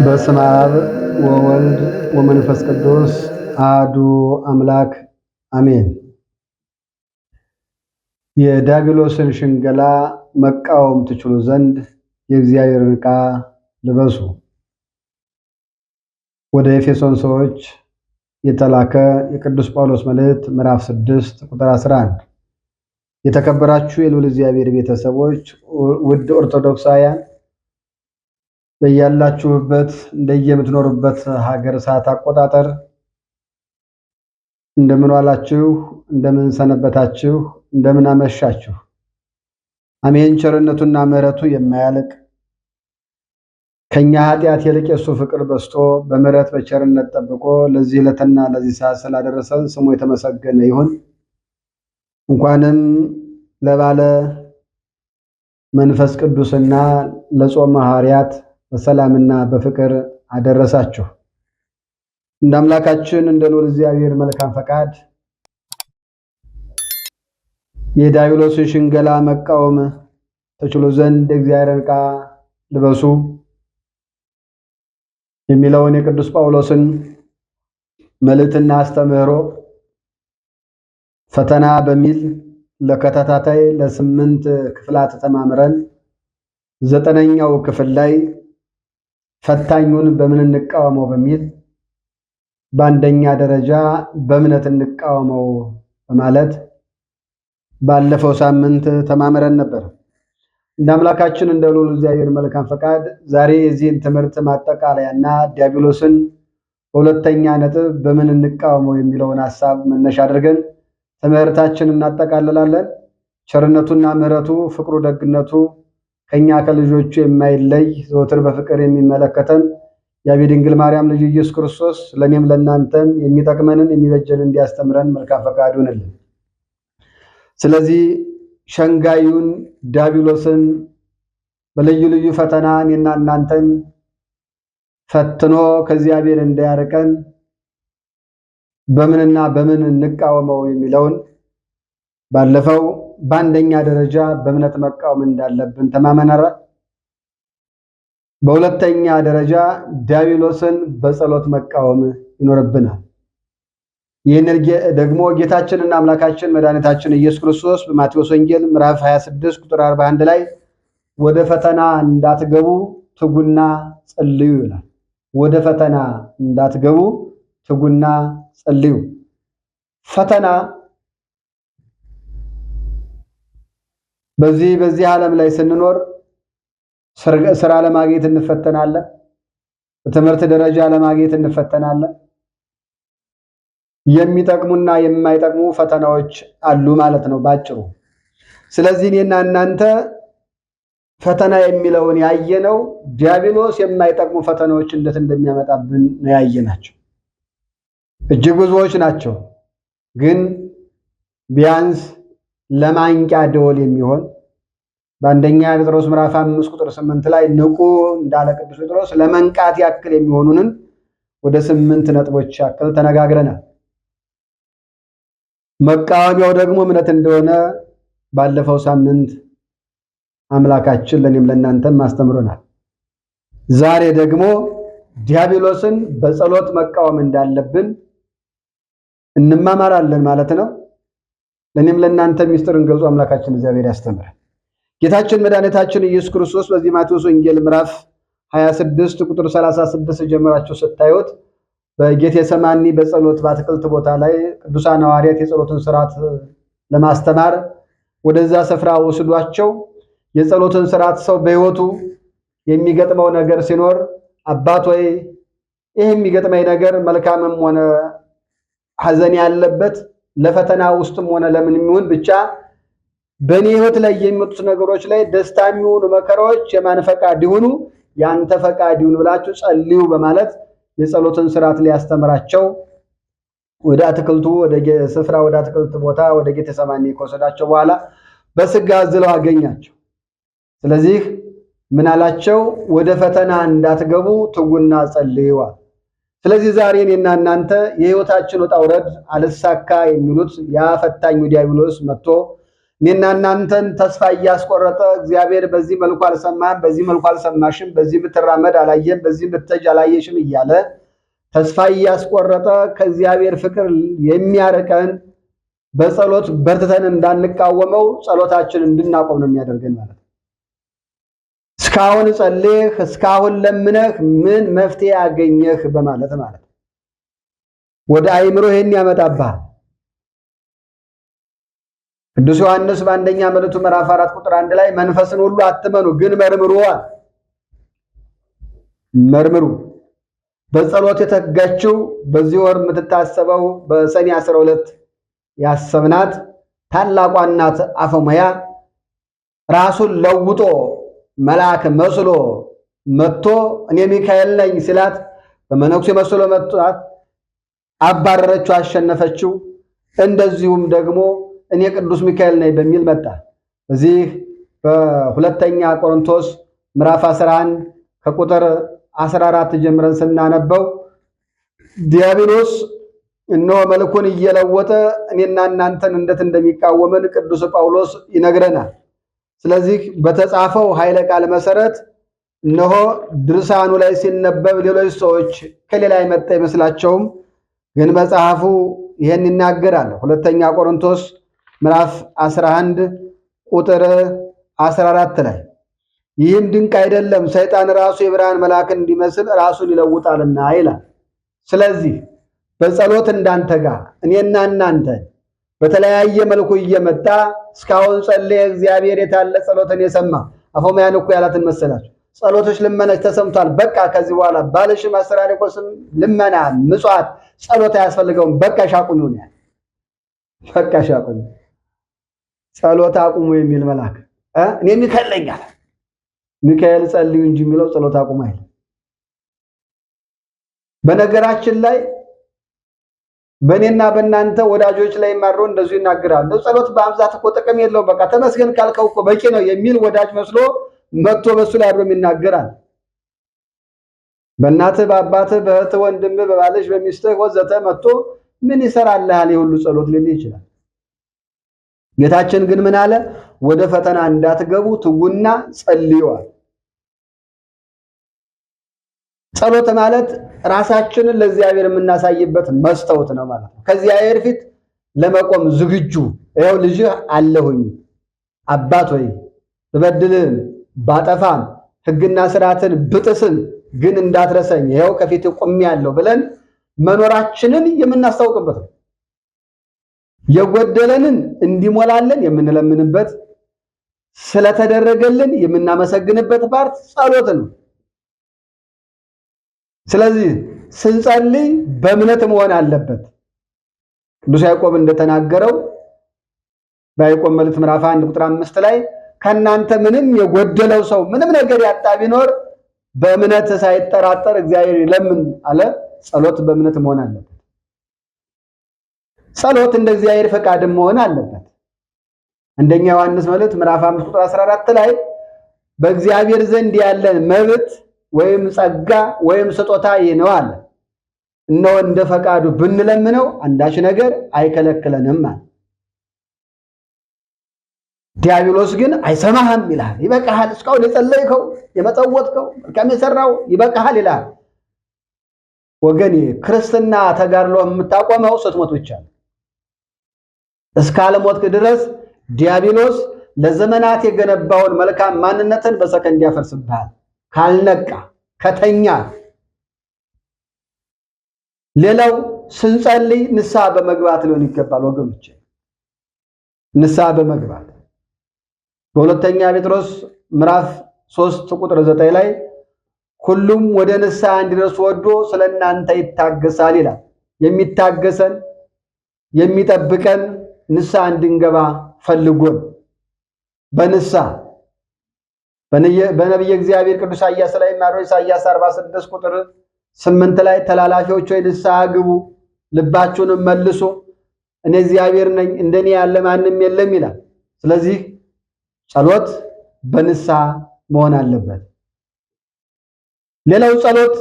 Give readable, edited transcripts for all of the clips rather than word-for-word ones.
በስመ አብ ወወልድ ወመንፈስ ቅዱስ አሐዱ አምላክ አሜን። የዲያብሎስን ሽንገላ መቃወም ትችሉ ዘንድ የእግዚአብሔርን ዕቃ ልበሱ። ወደ ኤፌሶን ሰዎች የተላከ የቅዱስ ጳውሎስ መልእክት ምዕራፍ 6 ቁጥር 11። የተከበራችሁ የልዑል እግዚአብሔር ቤተሰቦች፣ ውድ ኦርቶዶክሳውያን በያላችሁበት እንደየምትኖሩበት ሀገር ሰዓት አቆጣጠር እንደምን ዋላችሁ፣ እንደምን ሰነበታችሁ፣ እንደምን አመሻችሁ። አሜን። ቸርነቱና ምሕረቱ የማያልቅ ከኛ ኃጢአት ይልቅ የሱ ፍቅር በዝቶ በምሕረት በቸርነት ጠብቆ ለዚህ ዕለትና ለዚህ ሰዓት ስላደረሰን ስሙ የተመሰገነ ይሁን። እንኳንም ለባለ መንፈስ ቅዱስና ለጾመ ሐዋርያት በሰላምና በፍቅር አደረሳችሁ። እንደ አምላካችን እንደ ልዑል እግዚአብሔር መልካም ፈቃድ የዲያብሎስን ሽንገላ መቃወም ተችሉ ዘንድ የእግዚአብሔርን ዕቃ ልበሱ የሚለውን የቅዱስ ጳውሎስን መልእክትና አስተምህሮ ፈተና በሚል ለከታታይ ለ8 ክፍላት ተማምረን 9ኛው ክፍል ላይ ፈታኙን በምን እንቃወመው በሚል በአንደኛ ደረጃ በእምነት እንቃወመው በማለት ባለፈው ሳምንት ተማምረን ነበር። እንደ አምላካችን እንደ ልዑል እግዚአብሔር መልካም ፈቃድ ዛሬ የዚህን ትምህርት ማጠቃለያና ዲያብሎስን በሁለተኛ ነጥብ በምን እንቃወመው የሚለውን ሐሳብ መነሻ አድርገን ትምህርታችንን እናጠቃልላለን። ቸርነቱና ምሕረቱ ፍቅሩ፣ ደግነቱ ከኛ ከልጆቹ የማይለይ ዘወትር በፍቅር የሚመለከተን የአብ ድንግል ማርያም ልጅ ኢየሱስ ክርስቶስ ለእኔም ለእናንተም የሚጠቅመንን የሚበጀንን እንዲያስተምረን መልካም ፈቃዱ ይሁንልን። ስለዚህ ሸንጋዩን ዲያብሎስን በልዩ ልዩ ፈተና እኔና እናንተን ፈትኖ ከእግዚአብሔር እንዳያርቀን በምንና በምን እንቃወመው የሚለውን ባለፈው በአንደኛ ደረጃ በእምነት መቃወም እንዳለብን ተማመናል። በሁለተኛ ደረጃ ዲያብሎስን በጸሎት መቃወም ይኖርብናል። ይህን ደግሞ ጌታችንና አምላካችን መድኃኒታችን ኢየሱስ ክርስቶስ በማቴዎስ ወንጌል ምዕራፍ 26 ቁጥር 41 ላይ ወደ ፈተና እንዳትገቡ ትጉና ጸልዩ ይላል። ወደ ፈተና እንዳትገቡ ትጉና ጸልዩ። ፈተና በዚህ ዓለም ላይ ስንኖር ስራ ለማግኘት እንፈተናለን። በትምህርት ደረጃ ለማግኘት እንፈተናለን። የሚጠቅሙና የማይጠቅሙ ፈተናዎች አሉ ማለት ነው ባጭሩ። ስለዚህ እኔና እናንተ ፈተና የሚለውን ያየነው ዲያብሎስ የማይጠቅሙ ፈተናዎች እንዴት እንደሚያመጣብን ነው ያየናቸው። እጅግ ብዙዎች ናቸው። ግን ቢያንስ ለማንቂያ ደወል የሚሆን በአንደኛ ጴጥሮስ ምዕራፍ 5 ቁጥር 8 ላይ ንቁ እንዳለ ቅዱስ ጴጥሮስ ለመንቃት ያክል የሚሆኑንን ወደ 8 ነጥቦች ያክል ተነጋግረናል። መቃወሚያው ደግሞ እምነት እንደሆነ ባለፈው ሳምንት አምላካችን ለኔም ለእናንተም አስተምሮናል። ዛሬ ደግሞ ዲያብሎስን በጸሎት መቃወም እንዳለብን እንማማራለን ማለት ነው። ለኔም ለእናንተ ሚስጥርን ገልጾ አምላካችን እግዚአብሔር ያስተምራል። ጌታችን መድኃኒታችን ኢየሱስ ክርስቶስ በዚህ ማቴዎስ ወንጌል ምዕራፍ 26 ቁጥር 36 ጀምራችሁ ስታዩት በጌቴሰማኒ በጸሎት በአትክልት ቦታ ላይ ቅዱሳን ሐዋርያት የጸሎትን ሥርዓት ለማስተማር ወደዛ ስፍራ ወስዷቸው የጸሎትን ሥርዓት ሰው በሕይወቱ የሚገጥመው ነገር ሲኖር አባት ወይ ይሄ የሚገጥመኝ ነገር መልካምም ሆነ ሐዘን ያለበት ለፈተና ውስጥም ሆነ ለምን የሚሆን ብቻ በእኔ ሕይወት ላይ የሚመጡት ነገሮች ላይ ደስታ የሚሆኑ መከራዎች የማን ፈቃድ ይሁኑ? ያንተ ፈቃድ ይሁን ብላችሁ ጸልዩ በማለት የጸሎትን ስርዓት ሊያስተምራቸው ወደ አትክልቱ ወደ ስፍራ ወደ አትክልት ቦታ ወደ ጌቴሰማኒ ከወሰዳቸው በኋላ በስጋ አዝለው አገኛቸው። ስለዚህ ምን አላቸው? ወደ ፈተና እንዳትገቡ ትጉና ጸልዩ። ስለዚህ ዛሬ እኔና እናንተ የህይወታችን ውጣ ውረድ አልሳካ የሚሉት ያ ፈታኙ ዲያብሎስ መጥቶ እኔና እናንተን ተስፋ እያስቆረጠ እግዚአብሔር በዚህ መልኩ አልሰማህም፣ በዚህ መልኩ አልሰማሽም፣ በዚህ ብትራመድ አላየም፣ በዚህ ብትሄጅ አላየሽም እያለ ተስፋ እያስቆረጠ ከእግዚአብሔር ፍቅር የሚያርቀን በጸሎት በርትተን እንዳንቃወመው ጸሎታችን እንድናቆም ነው የሚያደርገን ማለት ነው። እስካሁን ጸልየህ እስካሁን ለምነህ ምን መፍትሄ ያገኘህ በማለት ማለት ነው። ወደ አይምሮ ይሄን ያመጣብሃል። ቅዱስ ዮሐንስ በአንደኛ መልእክቱ ምዕራፍ 4 ቁጥር 1 ላይ መንፈስን ሁሉ አትመኑ ግን መርምሩ። መርምሩ። በጸሎት የተጋችው በዚህ ወር የምትታሰበው በሰኔ 12 ያሰብናት ታላቋ እናት አፈሙያ ራሱን ለውጦ መልአክ መስሎ መጥቶ እኔ ሚካኤል ነኝ ሲላት በመነኩሴ መስሎ መጥቷት አባረረችው፣ አሸነፈችው። እንደዚሁም ደግሞ እኔ ቅዱስ ሚካኤል ነኝ በሚል መጣ። በዚህ በሁለተኛ ቆሮንቶስ ምዕራፍ 11 ከቁጥር 14 ጀምረን ስናነበው ዲያብሎስ እነሆ መልኩን እየለወጠ እኔና እናንተን እንዴት እንደሚቃወመን ቅዱስ ጳውሎስ ይነግረናል። ስለዚህ በተጻፈው ኃይለ ቃል መሰረት እነሆ ድርሳኑ ላይ ሲነበብ ሌሎች ሰዎች ከሌላ የመጣ ይመስላቸውም፣ ግን መጽሐፉ ይሄን ይናገራል። ሁለተኛ ቆሮንቶስ ምዕራፍ 11 ቁጥር 14 ላይ ይህም ድንቅ አይደለም፣ ሰይጣን ራሱ የብርሃን መልአክን እንዲመስል ራሱን ይለውጣልና ይላል። ስለዚህ በጸሎት እንዳንተጋ እኔና እናንተ በተለያየ መልኩ እየመጣ እስካሁን ጸልየ እግዚአብሔር የታለ ጸሎትን የሰማ አፎምያን እኮ ያላትን መሰላችሁ? ጸሎቶች ልመናች ተሰምቷል። በቃ ከዚህ በኋላ ባልሽም አስተራሪቆስም ልመና ምጽዋት ጸሎት አያስፈልገውም። በቃ ሻቁም ይሁን ያለ በቃ ሻቁም ጸሎት አቁሙ የሚል መልአክ እኔ ሚካኤል ነኝ አለ። ሚካኤል ጸልዩ እንጂ የሚለው ጸሎት አቁሙ አይደል። በነገራችን ላይ በእኔና በእናንተ ወዳጆች ላይ ማድሮ እንደዚሁ ይናገራል። ጸሎት በአብዛት እኮ ጥቅም የለውም፣ በቃ ተመስገን ካልከው እኮ በቂ ነው የሚል ወዳጅ መስሎ መጥቶ በሱ ላይ አድሮም ይናገራል። በእናትህ በአባትህ በእህትህ ወንድምህ በባልሽ በሚስትህ ወዘተ መጥቶ ምን ይሰራልሃል የሁሉ ጸሎት ሊል ይችላል። ጌታችን ግን ምን አለ? ወደ ፈተና እንዳትገቡ ትጉና ጸልዩዋል። ጸሎት ማለት ራሳችንን ለእግዚአብሔር የምናሳይበት መስታወት ነው ማለት ነው። ከእግዚአብሔር ፊት ለመቆም ዝግጁ ይኸው ልጅህ አለሁኝ አባት ሆይ ብበድልም ባጠፋም ሕግና ስርዓትን ብጥስም ግን እንዳትረሰኝ ይኸው ከፊት ቆሜያለሁ ብለን መኖራችንን የምናስታውቅበት ነው። የጎደለንን እንዲሞላልን የምንለምንበት፣ ስለተደረገልን የምናመሰግንበት ፓርት ጸሎት ነው። ስለዚህ ስንጸልይ በእምነት መሆን አለበት። ቅዱስ ያዕቆብ እንደተናገረው በያዕቆብ መልእክት ምዕራፍ 1 ቁጥር 5 ላይ ከናንተ ምንም የጎደለው ሰው ምንም ነገር ያጣ ቢኖር በእምነት ሳይጠራጠር እግዚአብሔር ይለምን አለ። ጸሎት በእምነት መሆን አለበት። ጸሎት እንደ እግዚአብሔር ፈቃድ መሆን አለበት። አንደኛ ዮሐንስ መልእክት ምዕራፍ 5 ቁጥር 14 ላይ በእግዚአብሔር ዘንድ ያለን መብት ወይም ጸጋ ወይም ስጦታ ይህ ነው አለ። እነሆ እንደ ፈቃዱ ብንለምነው አንዳች ነገር አይከለክለንም አለ። ዲያብሎስ ግን አይሰማህም ይላል። ይበቃሃል፣ እስካሁን የጸለይከው የመጸወትከው መልካም የሰራው ይበቃሃል ይላል። ወገኔ ክርስትና ተጋድሎ የምታቆመው ስትሞት ብቻ ነው። እስካለሞትክ ድረስ ዲያብሎስ ለዘመናት የገነባውን መልካም ማንነትን በሰከንድ ያፈርስብሃል። ካልነቃ ከተኛ። ሌላው ስንጸልይ ንስሐ በመግባት ሊሆን ይገባል ወገኖች። ንስሐ በመግባት በሁለተኛ ጴጥሮስ ምዕራፍ 3 ቁጥር 9 ላይ ሁሉም ወደ ንስሐ እንዲደርሱ ወዶ ስለናንተ ይታገሳል ይላል። የሚታገሰን የሚጠብቀን ንስሐ እንድንገባ ፈልጎን በንስሐ በነቢየ እግዚአብሔር ቅዱስ ኢሳይያስ ላይ ማሮ ኢሳይያስ 46 ቁጥር 8 ላይ ተላላፊዎች ሆይ ንስሐ ግቡ፣ ልባችሁንም መልሱ፣ እኔ እግዚአብሔር ነኝ፣ እንደኔ ያለ ማንም የለም ይላል። ስለዚህ ጸሎት በንስሐ መሆን አለበት። ሌላው ጸሎት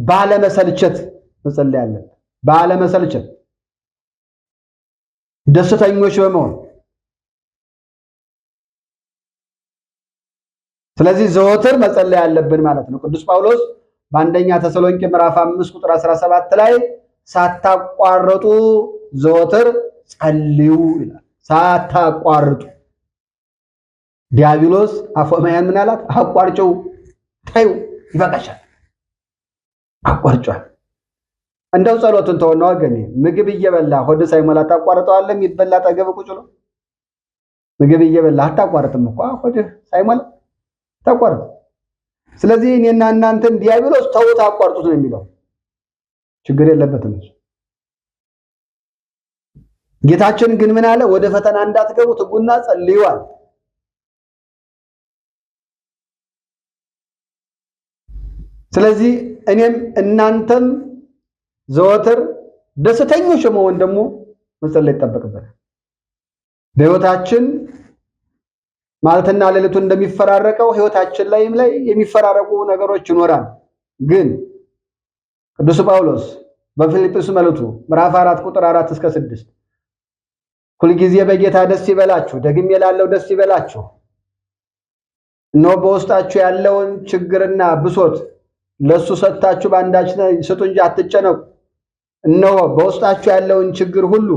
ባለመሰልቸት መጸለይ አለበት። ባለመሰልቸት ደስተኞች በመሆን ስለዚህ ዘወትር መጸለይ አለብን ማለት ነው። ቅዱስ ጳውሎስ በአንደኛ ተሰሎንቄ ምዕራፍ 5 ቁጥር 17 ላይ ሳታቋርጡ ዘወትር ጸልዩ ይላል። ሳታቋርጡ ዲያብሎስ አፎማያን ምን አላት? አቋርጨው፣ ታዩ፣ ይበቃሻል፣ አቋርጫል። እንደው ጸሎትን ተወው ወገኔ። ምግብ እየበላ ሆድ ሳይሞላ ታቋርጠዋለህ? የሚበላ ጠገብ ቁጭ ነው። ምግብ እየበላ አታቋርጥም እኮ ሆድ ሳይሞላ ታቋርጥ። ስለዚህ እኔና እናንተን ዲያብሎስ ተውት አቋርጡት ነው የሚለው። ችግር የለበትም። ጌታችን ግን ምን አለ? ወደ ፈተና እንዳትገቡ ትጉና ጸልዩ አለ። ስለዚህ እኔም እናንተም ዘወትር ደስተኞች መሆን ደግሞ መጸለይ ይጠበቅበታል። በህይወታችን ማለትና ሌሊቱ እንደሚፈራረቀው ህይወታችን ላይም ላይ የሚፈራረቁ ነገሮች ይኖራል። ግን ቅዱስ ጳውሎስ በፊልጵስዩስ መልእክቱ ምዕራፍ 4 ቁጥር 4 እስከ 6 ሁልጊዜ በጌታ ደስ ይበላችሁ፣ ደግሜ እላለሁ ደስ ይበላችሁ። እነሆ በውስጣችሁ ያለውን ችግርና ብሶት ለሱ ሰጥታችሁ በአንዳች ስጡ እንጂ አትጨነቁ። እነሆ በውስጣችሁ ያለውን ችግር ሁሉ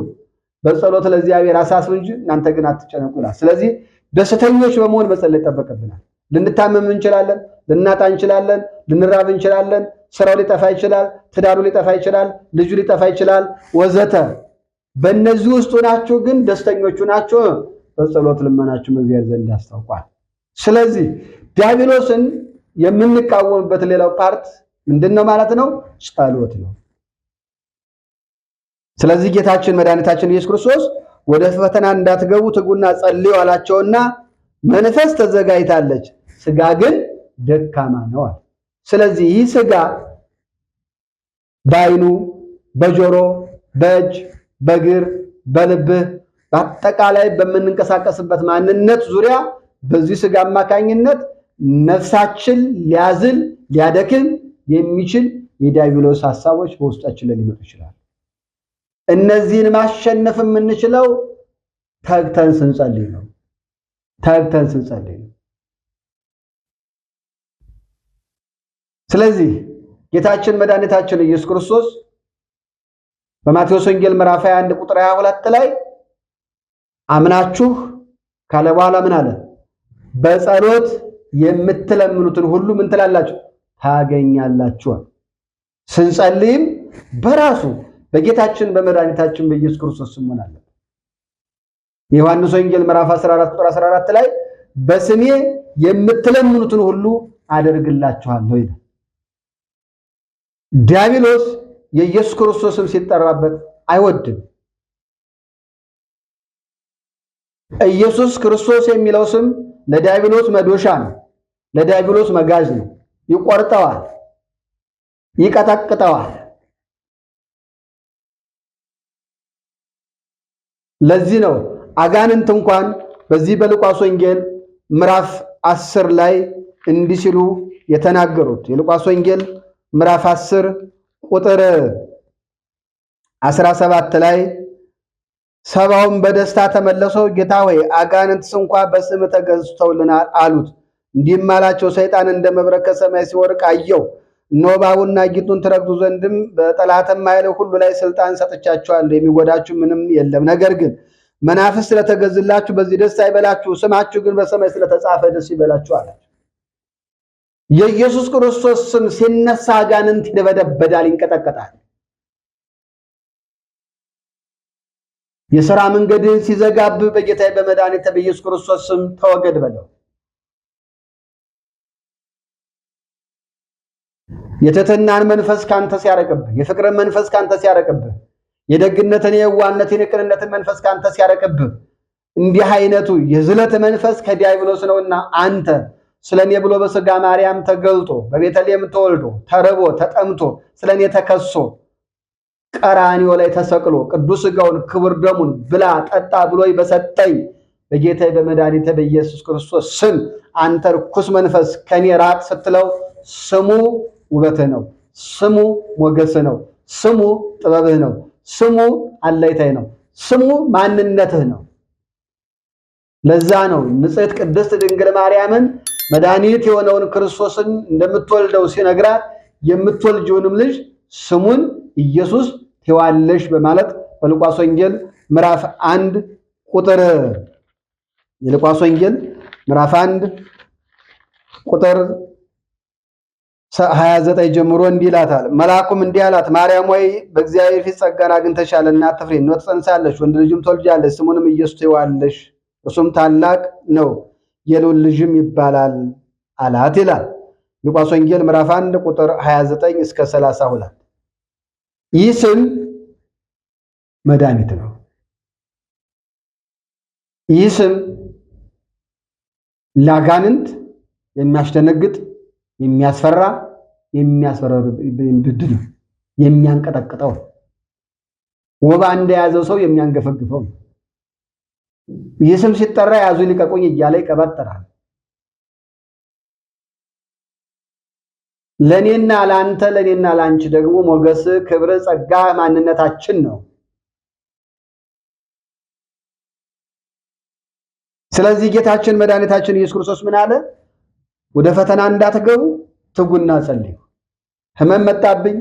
በጸሎት ለእግዚአብሔር አሳስቡ እንጂ እናንተ ግን አትጨነቁ ይላል። ስለዚህ ደስተኞች በመሆን መጸለይ ይጠበቅብናል። ልንታመም እንችላለን፣ ልናጣ እንችላለን፣ ልንራብ እንችላለን፣ ስራው ሊጠፋ ይችላል፣ ትዳሩ ሊጠፋ ይችላል፣ ልጁ ሊጠፋ ይችላል ወዘተ። በእነዚህ ውስጥ ናችሁ ግን ደስተኞቹ ናችሁ። በጸሎት ልመናችሁ እግዚአብሔር ዘንድ ያስታውቃል። ስለዚህ ዲያብሎስን የምንቃወምበት ሌላው ፓርት ምንድነው ማለት ነው? ጸሎት ነው። ስለዚህ ጌታችን መድኃኒታችን ኢየሱስ ክርስቶስ ወደ ፈተና እንዳትገቡ ትጉና ጸልዩ አላቸውና መንፈስ ተዘጋጅታለች፣ ስጋ ግን ደካማ ነው አለ። ስለዚህ ይህ ስጋ በዓይኑ፣ በጆሮ፣ በእጅ፣ በእግር፣ በልብህ በአጠቃላይ በምንንቀሳቀስበት ማንነት ዙሪያ በዚህ ስጋ አማካኝነት ነፍሳችን ሊያዝል ሊያደክም የሚችል የዲያብሎስ ሐሳቦች በውስጣችን ላይ ሊመጡ ይችላል። እነዚህን ማሸነፍ የምንችለው ተግተን ስንጸልይ ነው። ተግተን ስንጸልይ ነው። ስለዚህ ጌታችን መድኃኒታችን ኢየሱስ ክርስቶስ በማቴዎስ ወንጌል ምዕራፍ 21 ቁጥር 22 ላይ አምናችሁ ካለ በኋላ ምን አለ? በጸሎት የምትለምኑትን ሁሉ ምን ትላላችሁ? ታገኛላችሁ። ስንጸልይም በራሱ በጌታችን በመድኃኒታችን በኢየሱስ ክርስቶስ ስም ሆነ አለ። የዮሐንስ ወንጌል ምዕራፍ 14 ቁጥር 14 ላይ በስሜ የምትለምኑትን ሁሉ አደርግላችኋለሁ ይላል። ዲያብሎስ የኢየሱስ ክርስቶስ ስም ሲጠራበት አይወድም። ኢየሱስ ክርስቶስ የሚለው ስም ለዲያብሎስ መዶሻ ነው፣ ለዲያብሎስ መጋዝ ነው። ይቆርጠዋል፣ ይቀጠቅጠዋል። ለዚህ ነው አጋንንት እንኳን በዚህ በሉቃስ ወንጌል ምዕራፍ 10 ላይ እንዲህ ሲሉ የተናገሩት። የሉቃስ ወንጌል ምዕራፍ 10 ቁጥር 17 ላይ ሰባውን በደስታ ተመለሰው፣ ጌታ ሆይ አጋንንትስ እንኳን በስም ተገዝተውልናል አሉት። እንዲህም አላቸው፣ ሰይጣን እንደ መብረቅ ከሰማይ ሲወርቅ አየው። እነሆ እባቡንና ጊንጡን ትረግጡ ዘንድም በጠላትም ኃይል ሁሉ ላይ ስልጣን ሰጥቻችኋለሁ፣ የሚጎዳችሁ ምንም የለም። ነገር ግን መናፍስት ስለተገዝላችሁ በዚህ ደስ አይበላችሁ፣ ስማችሁ ግን በሰማይ ስለተጻፈ ደስ ይበላችሁ አላቸው። የኢየሱስ ክርስቶስ ስም ሲነሳ አጋንንት ይደበደባል፣ ይንቀጠቀጣል። የሥራ መንገድን ሲዘጋብ በጌታዬ በመድኃኒቴ በኢየሱስ ክርስቶስ ስም ተወገድ በለው። የትሕትናን መንፈስ ካንተ ሲያረቅብህ፣ የፍቅርን መንፈስ ካንተ ሲያረቅብህ፣ የደግነትን የዋህነትን የቅንነትን መንፈስ ካንተ ሲያረቅብህ እንዲህ አይነቱ የዝለት መንፈስ ከዲያብሎስ ነውና አንተ ስለኔ ብሎ በሥጋ ማርያም ተገልጦ በቤተልሔም ተወልዶ ተርቦ ተጠምቶ ስለኔ ተከሶ ቀራንዮ ላይ ተሰቅሎ ቅዱስ ሥጋውን ክቡር ደሙን ብላ ጠጣ ብሎ በሰጠኝ በጌታዬ በመድኃኒቴ በኢየሱስ ክርስቶስ ስም አንተ ርኩስ መንፈስ ከኔ ራቅ ስትለው ስሙ ውበትህ ነው፣ ስሙ ሞገስህ ነው፣ ስሙ ጥበብህ ነው፣ ስሙ አለይታዬ ነው፣ ስሙ ማንነትህ ነው። ለዛ ነው ንጽሕት ቅድስት ድንግል ማርያምን መድኃኒት የሆነውን ክርስቶስን እንደምትወልደው ሲነግራት የምትወልጂውንም ልጅ ስሙን ኢየሱስ ትይዋለሽ በማለት በሉቃስ ወንጌል ምዕራፍ 1 ቁጥር የሉቃስ ወንጌል ምዕራፍ 1 ቁጥር 29 ጀምሮ እንዲህ ይላታል። መልአኩም እንዲህ አላት፣ ማርያም ወይ በእግዚአብሔር ፊት ጸጋን አግኝተሻልና አትፍሪ። እነሆ ትጸንሳለሽ፣ ወንድ ልጅም ትወልጃለሽ፣ ስሙንም ኢየሱስ ትይዋለሽ። እርሱም ታላቅ ነው፣ የልዑል ልጅም ይባላል አላት ይላል። ሉቃስ ወንጌል ምዕራፍ 1 ቁጥር 29 እስከ 32። ይህ ስም መድኃኒት ነው። ይህ ስም ለአጋንንት የሚያስደነግጥ የሚያስፈራ የሚያስፈራብድ ነው። የሚያንቀጠቅጠው ወባ እንደያዘው ሰው የሚያንገፈግፈው። ይህ ስም ሲጠራ ያዙ ልቀቁኝ እያለ ይቀበጥራል። ለኔና ላንተ ለኔና ላንቺ ደግሞ ሞገስ፣ ክብር፣ ጸጋ ማንነታችን ነው። ስለዚህ ጌታችን መድኃኒታችን ኢየሱስ ክርስቶስ ምን አለ? ወደ ፈተና እንዳትገቡ ትጉና ጸልዩ። ሕመም መጣብኝ፣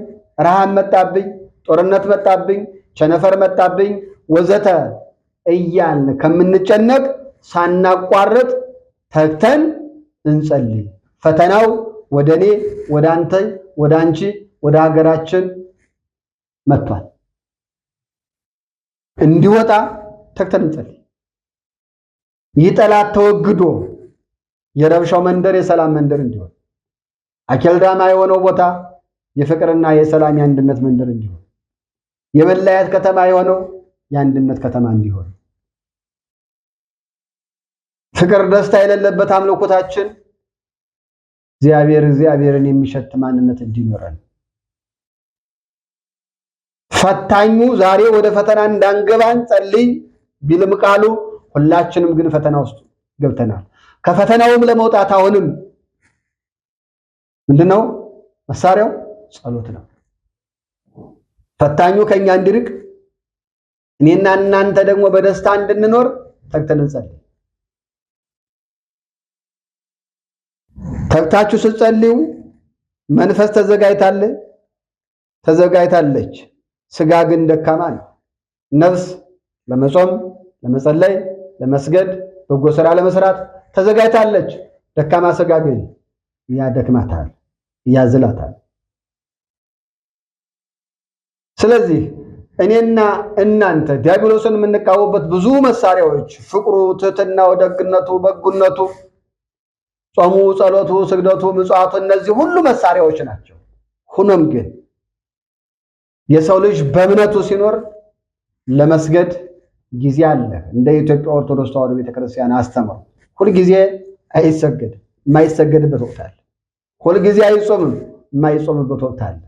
ረሃብ መጣብኝ፣ ጦርነት መጣብኝ፣ ቸነፈር መጣብኝ ወዘተ እያልን ከምንጨነቅ ሳናቋርጥ ተግተን እንጸልይ። ፈተናው ወደ እኔ፣ ወደ አንተ፣ ወደ አንቺ፣ ወደ ሀገራችን መጥቷል። እንዲወጣ ተግተን እንጸልይ። ይህ ጠላት ተወግዶ የረብሻው መንደር የሰላም መንደር እንዲሆን፣ አኬልዳማ የሆነው ቦታ የፍቅርና የሰላም የአንድነት መንደር እንዲሆን፣ የመለያየት ከተማ የሆነው የአንድነት ከተማ እንዲሆን፣ ፍቅር ደስታ የሌለበት አምልኮታችን እግዚአብሔርን የሚሸት ማንነት እንዲኖረን፣ ፈታኙ ዛሬ ወደ ፈተና እንዳንገባን ጸልይ ቢልም ቃሉ ሁላችንም ግን ፈተና ውስጥ ገብተናል። ከፈተናውም ለመውጣት አሁንም ምንድነው መሳሪያው? ጸሎት ነው። ፈታኙ ከኛ እንዲርቅ እኔና እናንተ ደግሞ በደስታ እንድንኖር ተግተን እንጸልይ። ተግታችሁ ስትጸልዩ መንፈስ ተዘጋጅታለች፣ ስጋ ግን ደካማ ነው። ነፍስ ለመጾም፣ ለመጸለይ፣ ለመስገድ፣ በጎ ስራ ለመስራት ተዘጋጅታለች። ደካማ ስጋ ግን ያደክማታል፣ ያዝላታል። ስለዚህ እኔና እናንተ ዲያብሎስን የምንቃወምበት ብዙ መሳሪያዎች ፍቅሩ፣ ትህትናው፣ ደግነቱ፣ በጎነቱ፣ ጾሙ፣ ጸሎቱ፣ ስግደቱ፣ ምጽዋቱ እነዚህ ሁሉ መሳሪያዎች ናቸው። ሆኖም ግን የሰው ልጅ በእምነቱ ሲኖር ለመስገድ ጊዜ አለ። እንደ ኢትዮጵያ ኦርቶዶክስ ተዋሕዶ ቤተክርስቲያን አስተምሮ ሁልጊዜ አይሰገድም፣ የማይሰገድበት ወቅት አለ። ሁልጊዜ አይጾምም፣ የማይጾምበት ወቅት አለ።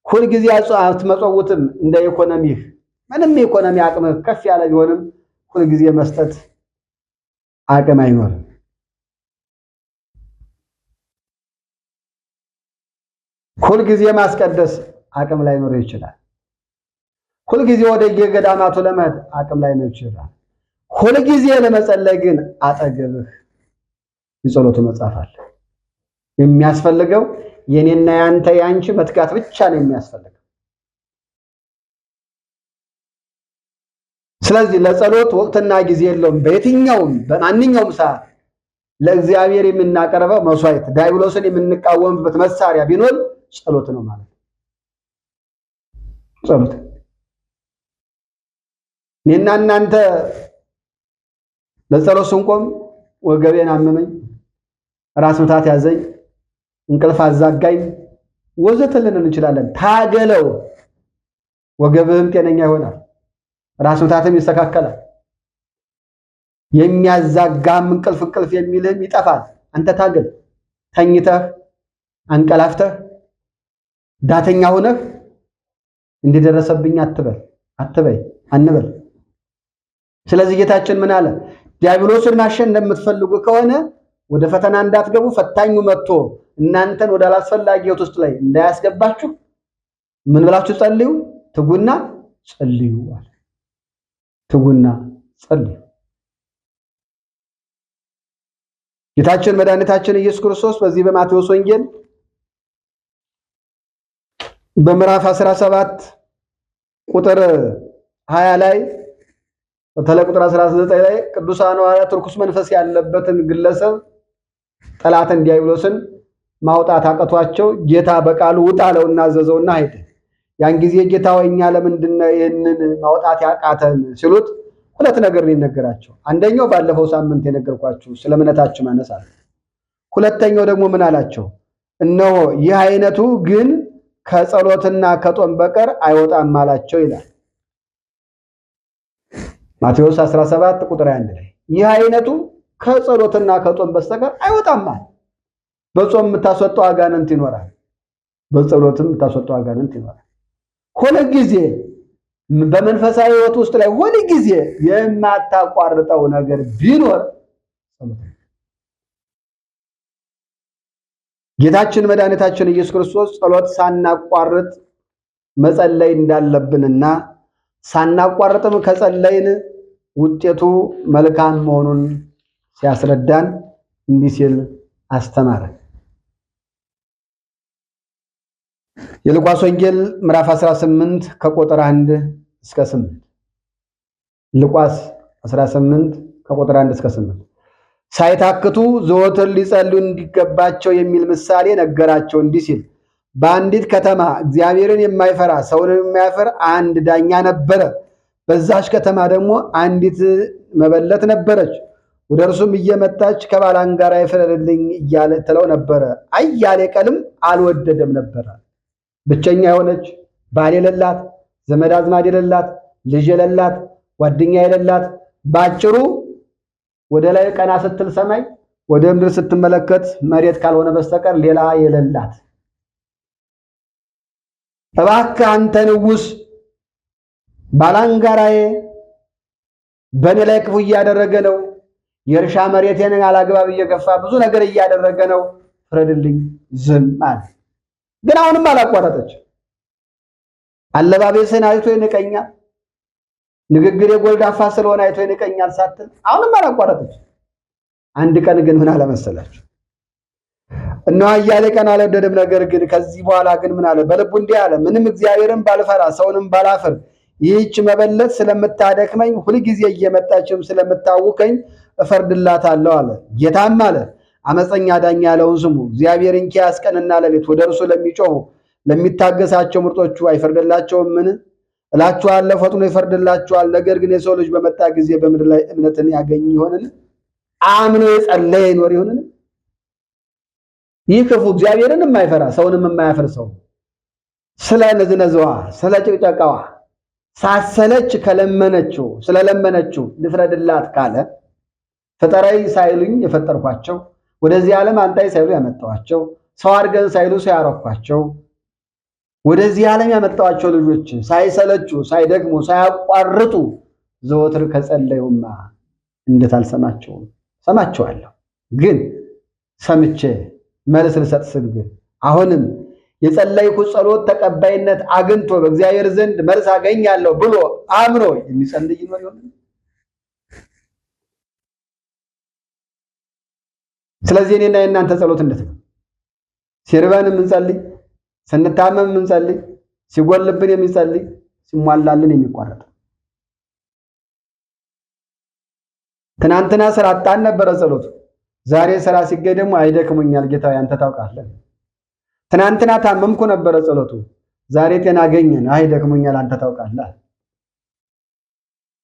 ሁልጊዜ አትመጸውትም፣ እንደ ኢኮኖሚህ ምንም የኢኮኖሚ አቅምህ ከፍ ያለ ቢሆንም ሁልጊዜ መስጠት አቅም አይኖርም። ሁልጊዜ ማስቀደስ አቅም ላይኖር ይችላል። ሁልጊዜ ወደ የገዳማቱ ለመሄድ አቅም ላይኖር ይችላል። ሁልጊዜ ለመጸለይ ግን አጠገብህ የጸሎቱ መጽሐፍ አለ። የሚያስፈልገው የኔና ያንተ ያንቺ መትጋት ብቻ ነው የሚያስፈልገው። ስለዚህ ለጸሎት ወቅትና ጊዜ የለውም። በየትኛውም በማንኛውም ሰዓት ለእግዚአብሔር የምናቀርበው መስዋዕት፣ ዲያብሎስን የምንቃወምበት መሳሪያ ቢኖር ጸሎት ነው ማለት ነው። ጸሎት እኔና እናንተ ለጸሎት ስንቆም ወገቤን አመመኝ፣ ራስ ምታት ያዘኝ፣ እንቅልፍ አዛጋኝ ወዘተ ልንል እንችላለን። ታገለው ወገብህም ጤነኛ ይሆናል። ራስ ምታትም ይስተካከላል። የሚያዛጋም እንቅልፍ የሚልህም ይጠፋል። አንተ ታገል። ተኝተህ አንቀላፍተህ ዳተኛ ሆነህ እንዲደረሰብኝ አንበል። ስለዚህ ጌታችን ምን አለ? ዲያብሎስን ማሸነፍ እንደምትፈልጉ ከሆነ ወደ ፈተና እንዳትገቡ ፈታኙ መጥቶ እናንተን ወደ አላስፈላጊ ሕይወት ውስጥ ላይ እንዳያስገባችሁ ምን ብላችሁ ጸልዩ? ትጉና ጸልዩ አለ። ትጉና ጸልዩ። ጌታችን መድኃኒታችን ኢየሱስ ክርስቶስ በዚህ በማቴዎስ ወንጌል በምዕራፍ 17 ቁጥር 20 ላይ በተለይ ቁጥር 19 ላይ ቅዱሳን ሐዋርያት ርኩስ መንፈስ ያለበትን ግለሰብ ጠላትን ዲያብሎስን ማውጣት አቀቷቸው ጌታ በቃሉ ውጣ አለውና አዘዘውና ሄደ። ያን ጊዜ ጌታ ሆይ እኛ ለምንድን ነው ይህንን ማውጣት ያቃተን ሲሉት ሁለት ነገር ይነገራቸው። አንደኛው ባለፈው ሳምንት የነገርኳችሁ ስለ እምነታችሁ ማነስ አለ። ሁለተኛው ደግሞ ምን አላቸው? እነሆ ይህ አይነቱ ግን ከጸሎትና ከጦም በቀር አይወጣም አላቸው ይላል ማቴዎስ 17 ቁጥር 1 ላይ ይህ አይነቱ ከጸሎትና ከጦም በስተቀር አይወጣም ማለት። በጾም የምታስወጣው አጋንንት ይኖራል፣ በጸሎትም የምታስወጣው አጋንንት ይኖራል። ሁሉ ጊዜ በመንፈሳዊ ሕይወት ውስጥ ላይ ሁሉ ጊዜ የማታቋርጠው ነገር ቢኖር ጌታችን መድኃኒታችን ኢየሱስ ክርስቶስ ጸሎት ሳናቋርጥ መጸለይ እንዳለብንና ሳናቋርጥም ከጸለይን ውጤቱ መልካም መሆኑን ሲያስረዳን እንዲህ ሲል አስተማረ። የሉቃስ ወንጌል ምዕራፍ 18 ከቁጥር 1 እስከ 8። ሉቃስ 18 ከቁጥር 1 እስከ 8 ሳይታክቱ ዘወትር ሊጸልዩ እንዲገባቸው የሚል ምሳሌ ነገራቸው እንዲህ ሲል በአንዲት ከተማ እግዚአብሔርን የማይፈራ ሰውንም የማያፈር አንድ ዳኛ ነበረ። በዛች ከተማ ደግሞ አንዲት መበለት ነበረች። ወደ እርሱም እየመጣች ከባላንጋራ ይፍረድልኝ እያለ ትለው ነበረ። አያሌ ቀንም አልወደደም ነበረ። ብቸኛ የሆነች ባል የሌላት፣ ዘመድ አዝማድ የሌላት፣ ልጅ የሌላት፣ ጓደኛ የሌላት፣ ባጭሩ ወደ ላይ ቀና ስትል ሰማይ፣ ወደ ምድር ስትመለከት መሬት ካልሆነ በስተቀር ሌላ የሌላት፣ እባክህ አንተ ንጉሥ ባላንጋራዬ በእኔ ላይ ክፉ እያደረገ ነው፣ የእርሻ መሬቴን አላግባብ እየገፋ ብዙ ነገር እያደረገ ነው፣ ፍረድልኝ። ዝም አለ። ግን አሁንም አላቋረጠች። አለባበስን አይቶ ይንቀኛል፣ ንግግር የጎልዳፋ ስለሆነ አይቶ ይንቀኛል ሳትል አሁንም አላቋረጠች። አንድ ቀን ግን ምን አለ መሰላችሁ? እነሆ አያሌ ቀን አልወደደም። ነገር ግን ከዚህ በኋላ ግን ምን አለ? በልቡ እንዲህ አለ፣ ምንም እግዚአብሔርን ባልፈራ ሰውንም ባላፍር ይህች መበለት ስለምታደክመኝ ሁልጊዜ እየመጣችም ስለምታውከኝ እፈርድላታለሁ አለ። ጌታም አለ አመፀኛ ዳኛ ያለውን ስሙ። እግዚአብሔር እንኪያስ ቀንና ሌሊት ወደ እርሱ ለሚጮሁ ለሚታገሳቸው ምርጦቹ አይፈርድላቸውም? ምን እላችኋለሁ ፈጥኖ ይፈርድላችኋል። ነገር ግን የሰው ልጅ በመጣ ጊዜ በምድር ላይ እምነትን ያገኝ ይሆንን? አምኖ የጸለየ ይኖር ይሆንን? ይህ ክፉ እግዚአብሔርን የማይፈራ ሰውንም የማያፍር ሰው ስለ ነዝነዟ ስለ ጭቅጨቃዋ ሳሰለች ከለመነችው ስለለመነችው ልፍረድላት ካለ ፈጠራይ ሳይሉኝ የፈጠርኳቸው ወደዚህ ዓለም አንታይ ሳይሉ ያመጣዋቸው ሰው አድርገን ሳይሉ ሳያረኳቸው ወደዚህ ዓለም ያመጣዋቸው ልጆች ሳይሰለቹ ሳይደግሙ ሳያቋርጡ ዘወትር ከጸለዩማ እንዴት አልሰማቸውም? ሰማቸዋለሁ። ግን ሰምቼ መልስ ልሰጥ ስል ግን አሁንም የጸለይኩት ጸሎት ተቀባይነት አግኝቶ በእግዚአብሔር ዘንድ መልስ አገኛለሁ ብሎ አምኖ የሚጸልይ ነው ይሆን? ስለዚህ እኔና የእናንተ ጸሎት እንዴት ነው? ሲርበን የምንጸልይ፣ ስንታመም የምንጸልይ፣ ሲጎልብን የሚጸልይ፣ ሲሟላልን የሚቋረጥ። ትናንትና ስራ አጣን ነበረ ጸሎቱ። ዛሬ ስራ ሲገኝ ደግሞ አይደክሙኛል ጌታ አንተ ታውቃለህ። ትናንትና ታመምኩ ነበረ ጸሎቱ። ዛሬ ጤና አገኘን፣ አይደክሙኛል አንተ ታውቃለህ።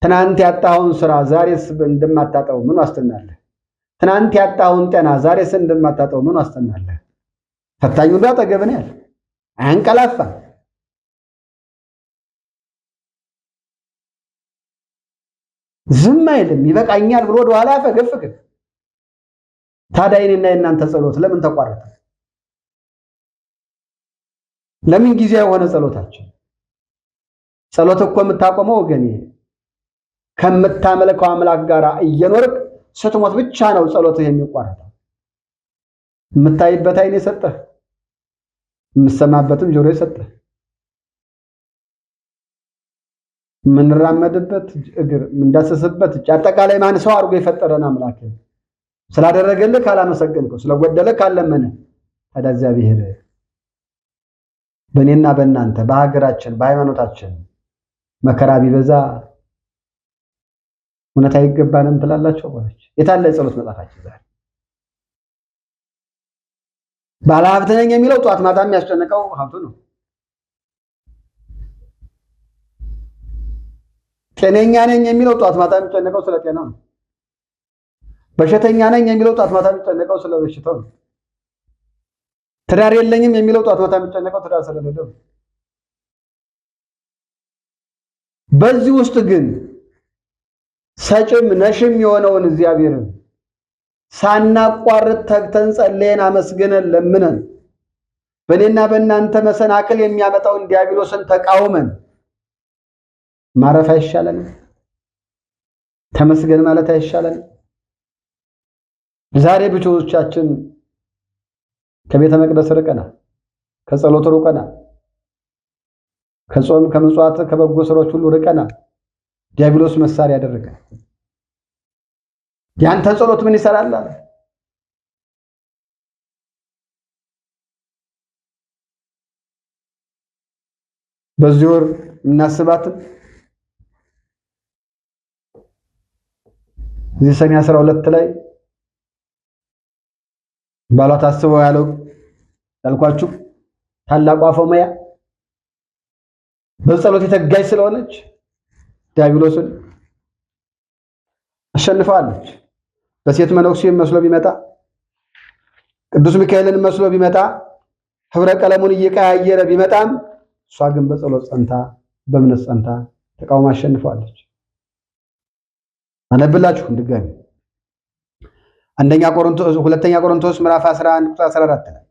ትናንት ያጣውን ስራ ዛሬስ እንደማታጣው ምን ዋስትና አለ? ትናንት ያጣውን ጤና ዛሬስ እንደማታጣው ምን ዋስትና አለ? ፈታኙ ጋር አጠገብህ ነው ያለ፣ አያንቀላፋም። ዝም አይልም። ይበቃኛል ብሎ ወደ ኋላ ያፈገፍግ። ታዲያ የእኔና የእናንተ ጸሎት ለምን ተቋረጠ? ለምን ጊዜ የሆነ ጸሎታችን? ጸሎት እኮ የምታቆመው ወገኔ ከምታመልከው አምላክ ጋር እየኖርክ ስትሞት ብቻ ነው ጸሎትህ የሚቋረጠው። የምታይበት ዓይን የሰጠህ፣ የምትሰማበትም ጆሮ የሰጠህ፣ የምንራመድበት እግር፣ የምንዳስስበት እጅ፣ አጠቃላይ ማን ሰው አድርጎ የፈጠረን አምላክ ስላደረገልህ ካላመሰገንከው፣ ስለጎደለህ ካለመንህ፣ ታዲያ እግዚአብሔር በእኔና በእናንተ በሀገራችን በሃይማኖታችን መከራ ቢበዛ እውነት አይገባንም ትላላችሁ ወገኖች? የታለ የጸሎት መጽሐፋችን ዛሬ? ባለሀብት ነኝ የሚለው ጧት ማታ የሚያስጨንቀው ሀብቱ ነው። ጤነኛ ነኝ የሚለው ጧት ማታ የሚጨነቀው ስለ ጤናው ነው። በሽተኛ ነኝ የሚለው ጧት ማታ የሚጨነቀው ስለ በሽታው ነው። ትዳር የለኝም የሚለው ጧት ማታ የሚጨነቀው ትዳር ስለሌለው ነው። በዚህ ውስጥ ግን ሰጭም ነሽም የሆነውን እግዚአብሔርን ሳናቋርጥ ተግተን ጸልየን አመስግነን ለምነን በእኔና በእናንተ መሰናክል የሚያመጣውን ዲያብሎስን ተቃውመን ማረፍ አይሻለንም? ተመስገን ማለት አይሻለንም? ዛሬ ብዙዎቻችን ከቤተ መቅደስ ርቀናል፣ ከጸሎት ርቀናል፣ ከጾም ከምጽዋት ከበጎ ስራዎች ሁሉ ርቀናል። ዲያብሎስ መሳሪያ ያደረገ ያንተ ጸሎት ምን ይሰራል አለ። በዚህ ወር እናስባትም እዚህ ሰኔ 12 ላይ ባሏ ታስበው ያልኳችሁ ታላቋ ፎመያ በጸሎት የተጋይ ስለሆነች ዲያብሎስን አሸንፋለች። በሴት መነኩሴ መስሎ ቢመጣ ቅዱስ ሚካኤልን መስሎ ቢመጣ ህብረ ቀለሙን እየቀያየረ ቢመጣም እሷ ግን በጸሎት ጸንታ በእምነት ጸንታ ተቃውማ አሸንፋለች። አነብላችሁ ድጋሚ ሁለተኛ ቆሮንቶስ ምዕራፍ 11 ቁጥር 14 ላይ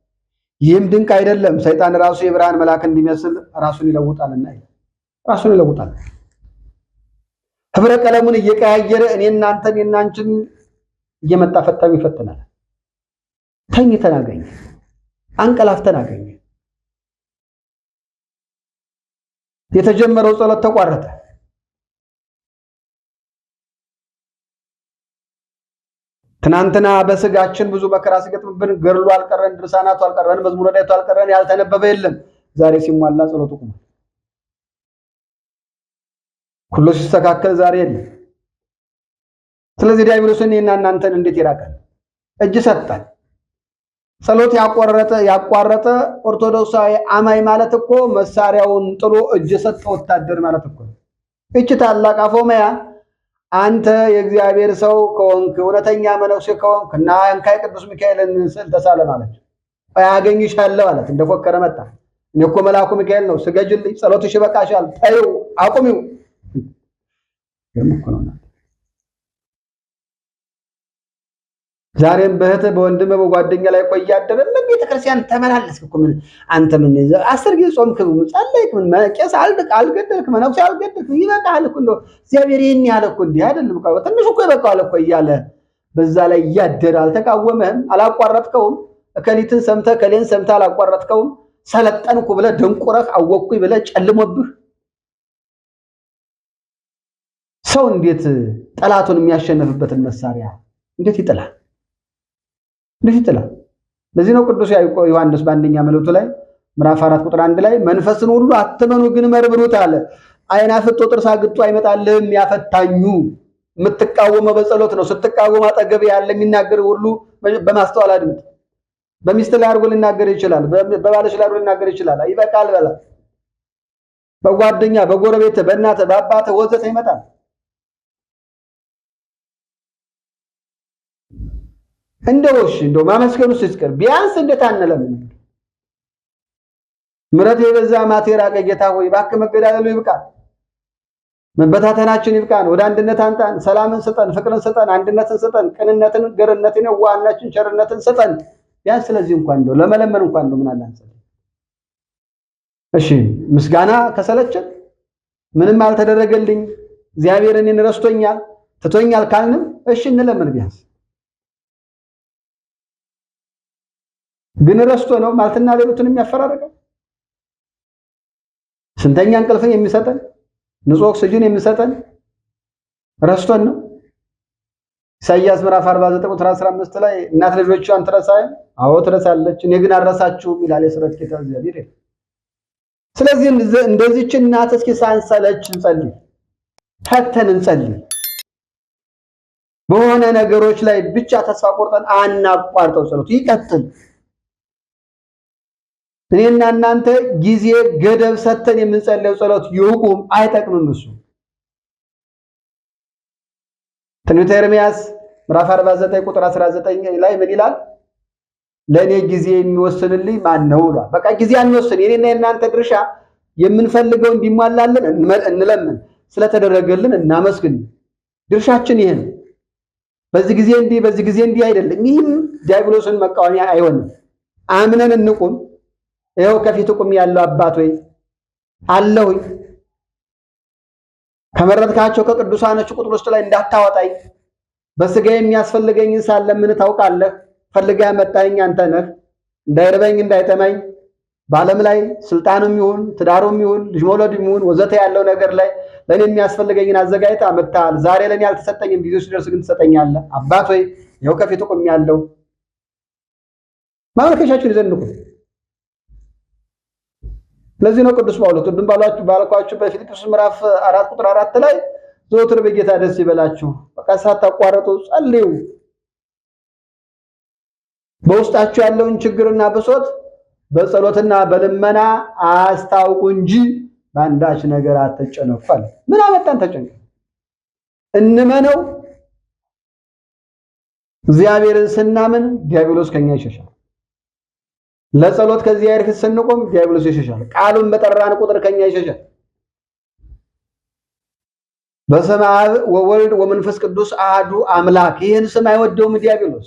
ይህም ድንቅ አይደለም፣ ሰይጣን ራሱ የብርሃን መልአክ እንዲመስል ራሱን ይለውጣልና ራሱን ይለውጣል። ህብረ ቀለሙን እየቀያየረ እኔ እናንተን የናንችን እየመጣ ፈታኝ ይፈተናል። ተኝተን አገኘ፣ አንቀላፍተን አገኘ። የተጀመረው ጸሎት ተቋረጠ። ትናንትና በስጋችን ብዙ መከራ ሲገጥምብን ገድሉ አልቀረን፣ ድርሳናቱ አልቀረን፣ መዝሙረ ዳዊቱ አልቀረን፣ ያልተነበበ የለም። ዛሬ ሲሟላ ጸሎቱ ቆሟል። ሁሉ ሲስተካከል ዛሬ የለም። ስለዚህ ዲያብሎስን እኔና እናንተን እንዴት ይራቀን? እጅ ሰጠን። ጸሎት ያቋረጠ ኦርቶዶክሳዊ አማኝ ማለት እኮ መሳሪያውን ጥሎ እጅ ሰጠ ወታደር ማለት እኮ ነው። እቺ ታላቅ አፎመያ አንተ የእግዚአብሔር ሰው ከሆንክ እውነተኛ መነኩሴ ከሆንክ እና እንካይ ቅዱስ ሚካኤልን ስዕል ተሳለ ማለት አያገኝሻለሁ ማለት እንደፎከረ መጣ። እኔ እኮ መልአኩ ሚካኤል ነው፣ ስገጅልኝ፣ ጸሎትሽ ይበቃሻል፣ ተይው፣ አቁሚው። ዛሬም በእህት በወንድም በጓደኛ ላይ ቆይ ያደረ ምን ቤተክርስቲያን ተመላለስክ እኮ ምን አንተ ምን 10 ጊዜ ጾምክ፣ ጸለይክ፣ ምን ቄስ አልገደልክ፣ መነኩሴ አልገደልክ፣ ይበቃል እኮ ነው እግዚአብሔር ይሄን ያለ እኮ እንዲህ አይደለም እኮ ትንሽ እኮ ይበቃዋል እኮ እያለ በዛ ላይ ያደረ አልተቃወመህም፣ አላቋረጥከውም። እከሊትን ሰምተህ ከሌን ሰምተህ አላቋረጥከውም። ሰለጠንኩ ብለህ ደንቁረህ አወቅኩኝ ብለህ ጨልሞብህ ሰው እንዴት ጠላቱን የሚያሸንፍበትን መሳሪያ እንዴት ይጥላል? እንዴት ይጥላል? ለዚህ ነው ቅዱስ ዮሐንስ በአንደኛ መልእክቱ ላይ ምዕራፍ 4 ቁጥር 1 ላይ መንፈስን ሁሉ አትመኑ ግን መርምሩት አለ። ዓይን አፍጦ ጥርስ አግጦ አይመጣልህም ያፈታኙ። የምትቃወመው በጸሎት ነው። ስትቃወም አጠገብ ያለ የሚናገር ሁሉ በማስተዋል አድምጥ። በሚስት ላይ አድርጎ ሊናገር ይችላል፣ በባልሽ ላይ አድርጎ ሊናገር ይችላል። ይበቃል በላ። በጓደኛ በጎረቤት በእናት በአባት ወዘተ ይመጣል። እንደው ማመስገኑ ሲስቀር ቢያንስ እንደታነለም ምሕረት የበዛ ማቴራ ጌታ ሆይ እባክህ መገዳደሉ ይብቃል። መበታተናችን ይብቃን፣ ወደ አንድነት አንጣን፣ ሰላምን ስጠን፣ ፍቅርን ስጠን፣ አንድነትን ስጠን፣ ቅንነትን፣ ገርነትን፣ የዋህነትን፣ ቸርነትን ስጠን። ቢያንስ ስለዚህ እንኳን እንደው ለመለመን እንኳን እንደው ምን አለ አንሰጥ። እሺ ምስጋና ከሰለችን ምንም አልተደረገልኝ እግዚአብሔር እኔን ረስቶኛል ትቶኛል ካልንም እሺ እንለምን። ቢያንስ ግን ረስቶ ነው ማለትና ሌሎችን የሚያፈራርቀው ስንተኛ እንቅልፍን የሚሰጠን ንጹህ ኦክሲጅን የሚሰጠን ረስቶን ነው። ኢሳይያስ ምዕራፍ 49 ቁጥር 15 ላይ እናት ልጆቿን ትረሳለች፣ አዎ ትረሳለች፣ እኔ ግን አልረሳችሁም ይላል የሠራዊት ጌታ እግዚአብሔር። ስለዚህ እንደዚህች እናት እስኪ ሳንሰለች እንጸልይ፣ ፈተን እንጸልይ። በሆነ ነገሮች ላይ ብቻ ተስፋ ቆርጠን አናቋርጠው፣ ጸሎቱ ይቀጥል። እኔና እናንተ ጊዜ ገደብ ሰተን የምንጸልየው ጸሎት ይቁም፣ አይጠቅምም። እሱ ትንቢተ ኤርምያስ ምዕራፍ 49 ቁጥር 19 ላይ ምን ይላል? ለኔ ጊዜ የሚወስንልኝ ማን ነው ብሏል። በቃ ጊዜ አንወስን። የኔና የናንተ ድርሻ የምንፈልገው እንዲሟላልን እንለምን፣ ስለተደረገልን እናመስግን። ድርሻችን ይሄ ነው። በዚህ ጊዜ እንዲህ በዚህ ጊዜ እንዲህ አይደለም። ይህም ዲያብሎስን መቃወሚያ አይሆንም። አምነን እንቁም። ይኸው ከፊት ቁም ያለው አባት ወይ አለሁኝ ከመረጥካቸው ከቅዱሳኖች ቁጥር ውስጥ ላይ እንዳታወጣኝ፣ በስጋ የሚያስፈልገኝን ሳለ ምን ታውቃለህ? ፈልጋ ያመጣኝ አንተ ነህ። እንዳይርበኝ እንዳይጠማኝ በዓለም ላይ ስልጣኑም ይሁን ትዳሩም ይሁን ልጅ መውለድም ይሁን ወዘተ ያለው ነገር ላይ ለኔ የሚያስፈልገኝን አዘጋጅተህ አመጣሃል። ዛሬ ለኔ አልተሰጠኝም፣ ጊዜው ሲደርስ ግን ትሰጠኛለህ። አባት ሆይ ይኸው ከፊት ቁም ያለው ማመልከቻችሁን ይዘንቁ። ለዚህ ነው ቅዱስ ጳውሎስ ቅድም ባልኳችሁ በፊልጵስዩስ ምዕራፍ 4 ቁጥር 4 ላይ ዘወትር በጌታ ደስ ይበላችሁ፣ በቃ ሳታቋርጡ ጸልዩ፣ በውስጣችሁ ያለውን ችግርና ብሶት በጸሎትና በልመና አስታውቁ እንጂ በአንዳች ነገር አትጨነቁ። ምን አመጣን ተጨንቀ? እንመነው። እግዚአብሔርን ስናምን ዲያብሎስ ከኛ ይሸሻል። ለጸሎት ከእግዚአብሔር ፊት ስንቆም ዲያብሎስ ይሸሻል። ቃሉን በጠራን ቁጥር ከኛ ይሸሻል። በስመ አብ ወወልድ ወመንፈስ ቅዱስ አሐዱ አምላክ፣ ይህን ስም አይወደውም ዲያብሎስ።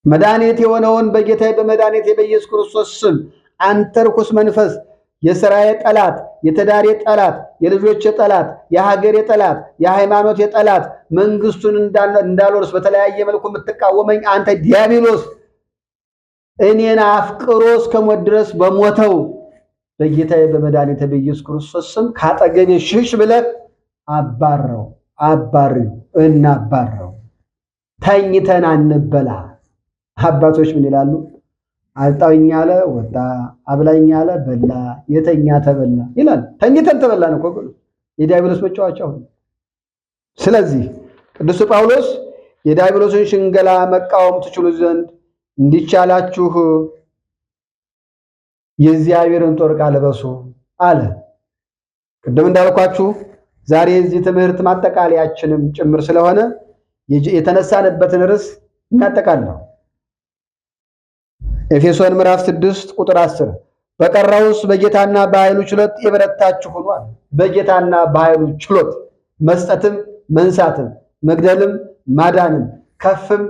መድኃኒት የሆነውን በጌታዬ በመድኃኒቴ በኢየሱስ ክርስቶስ ስም አንተ ርኩስ መንፈስ፣ የሥራዬ ጠላት፣ የትዳሬ ጠላት፣ የልጆቼ ጠላት፣ የሀገሬ ጠላት፣ የሃይማኖቴ ጠላት፣ መንግስቱን እንዳልወርስ በተለያየ መልኩ የምትቃወመኝ አንተ ዲያብሎስ እኔን አፍቅሮ እስከሞት ድረስ በሞተው በጌታዬ በመድኃኒቴ በኢየሱስ ክርስቶስ ስም ካጠገቤ ሽሽ ብለህ አባረው፣ አባሪው፣ እናባረው። ተኝተን አንበላ። አባቶች ምን ይላሉ? አልጣውኝ አለ ወጣ፣ አብላኝ አለ በላ፣ የተኛ ተበላ ይላል። ተኝተን ተበላን እኮ የዲያብሎስ መጫወቻው። ስለዚህ ቅዱስ ጳውሎስ የዲያብሎስን ሽንገላ መቃወም ትችሉ ዘንድ እንዲቻላችሁ የእግዚአብሔርን ጦር ዕቃ ልበሱ አለ። ቅድም እንዳልኳችሁ ዛሬ የዚህ ትምህርት ማጠቃለያችንም ጭምር ስለሆነ የተነሳንበትን ርዕስ እናጠቃለሁ። ኤፌሶን ምዕራፍ 6 ቁጥር 10 በቀረውስ በጌታና በኃይሉ ችሎት የበረታችሁ ሁኑ አለ። በጌታና በኃይሉ ችሎት መስጠትም መንሳትም መግደልም ማዳንም ከፍም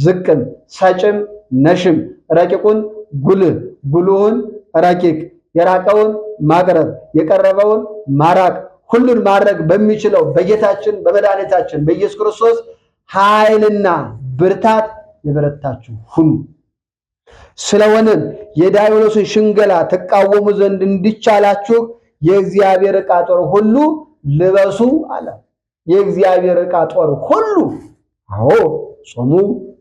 ዝቅም ሰጭም ነሽም ረቂቁን ጉልህ ጉልሁን ረቂቅ የራቀውን ማቅረብ የቀረበውን ማራቅ ሁሉን ማድረግ በሚችለው በጌታችን በመድኃኒታችን በኢየሱስ ክርስቶስ ኃይልና ብርታት የበረታችሁ ሁኑ። ስለሆነም የዲያብሎስን ሽንገላ ተቃወሙ ዘንድ እንዲቻላችሁ የእግዚአብሔር ዕቃ ጦር ሁሉ ልበሱ አለ። የእግዚአብሔር ዕቃ ጦር ሁሉ አዎ፣ ጾሙ፣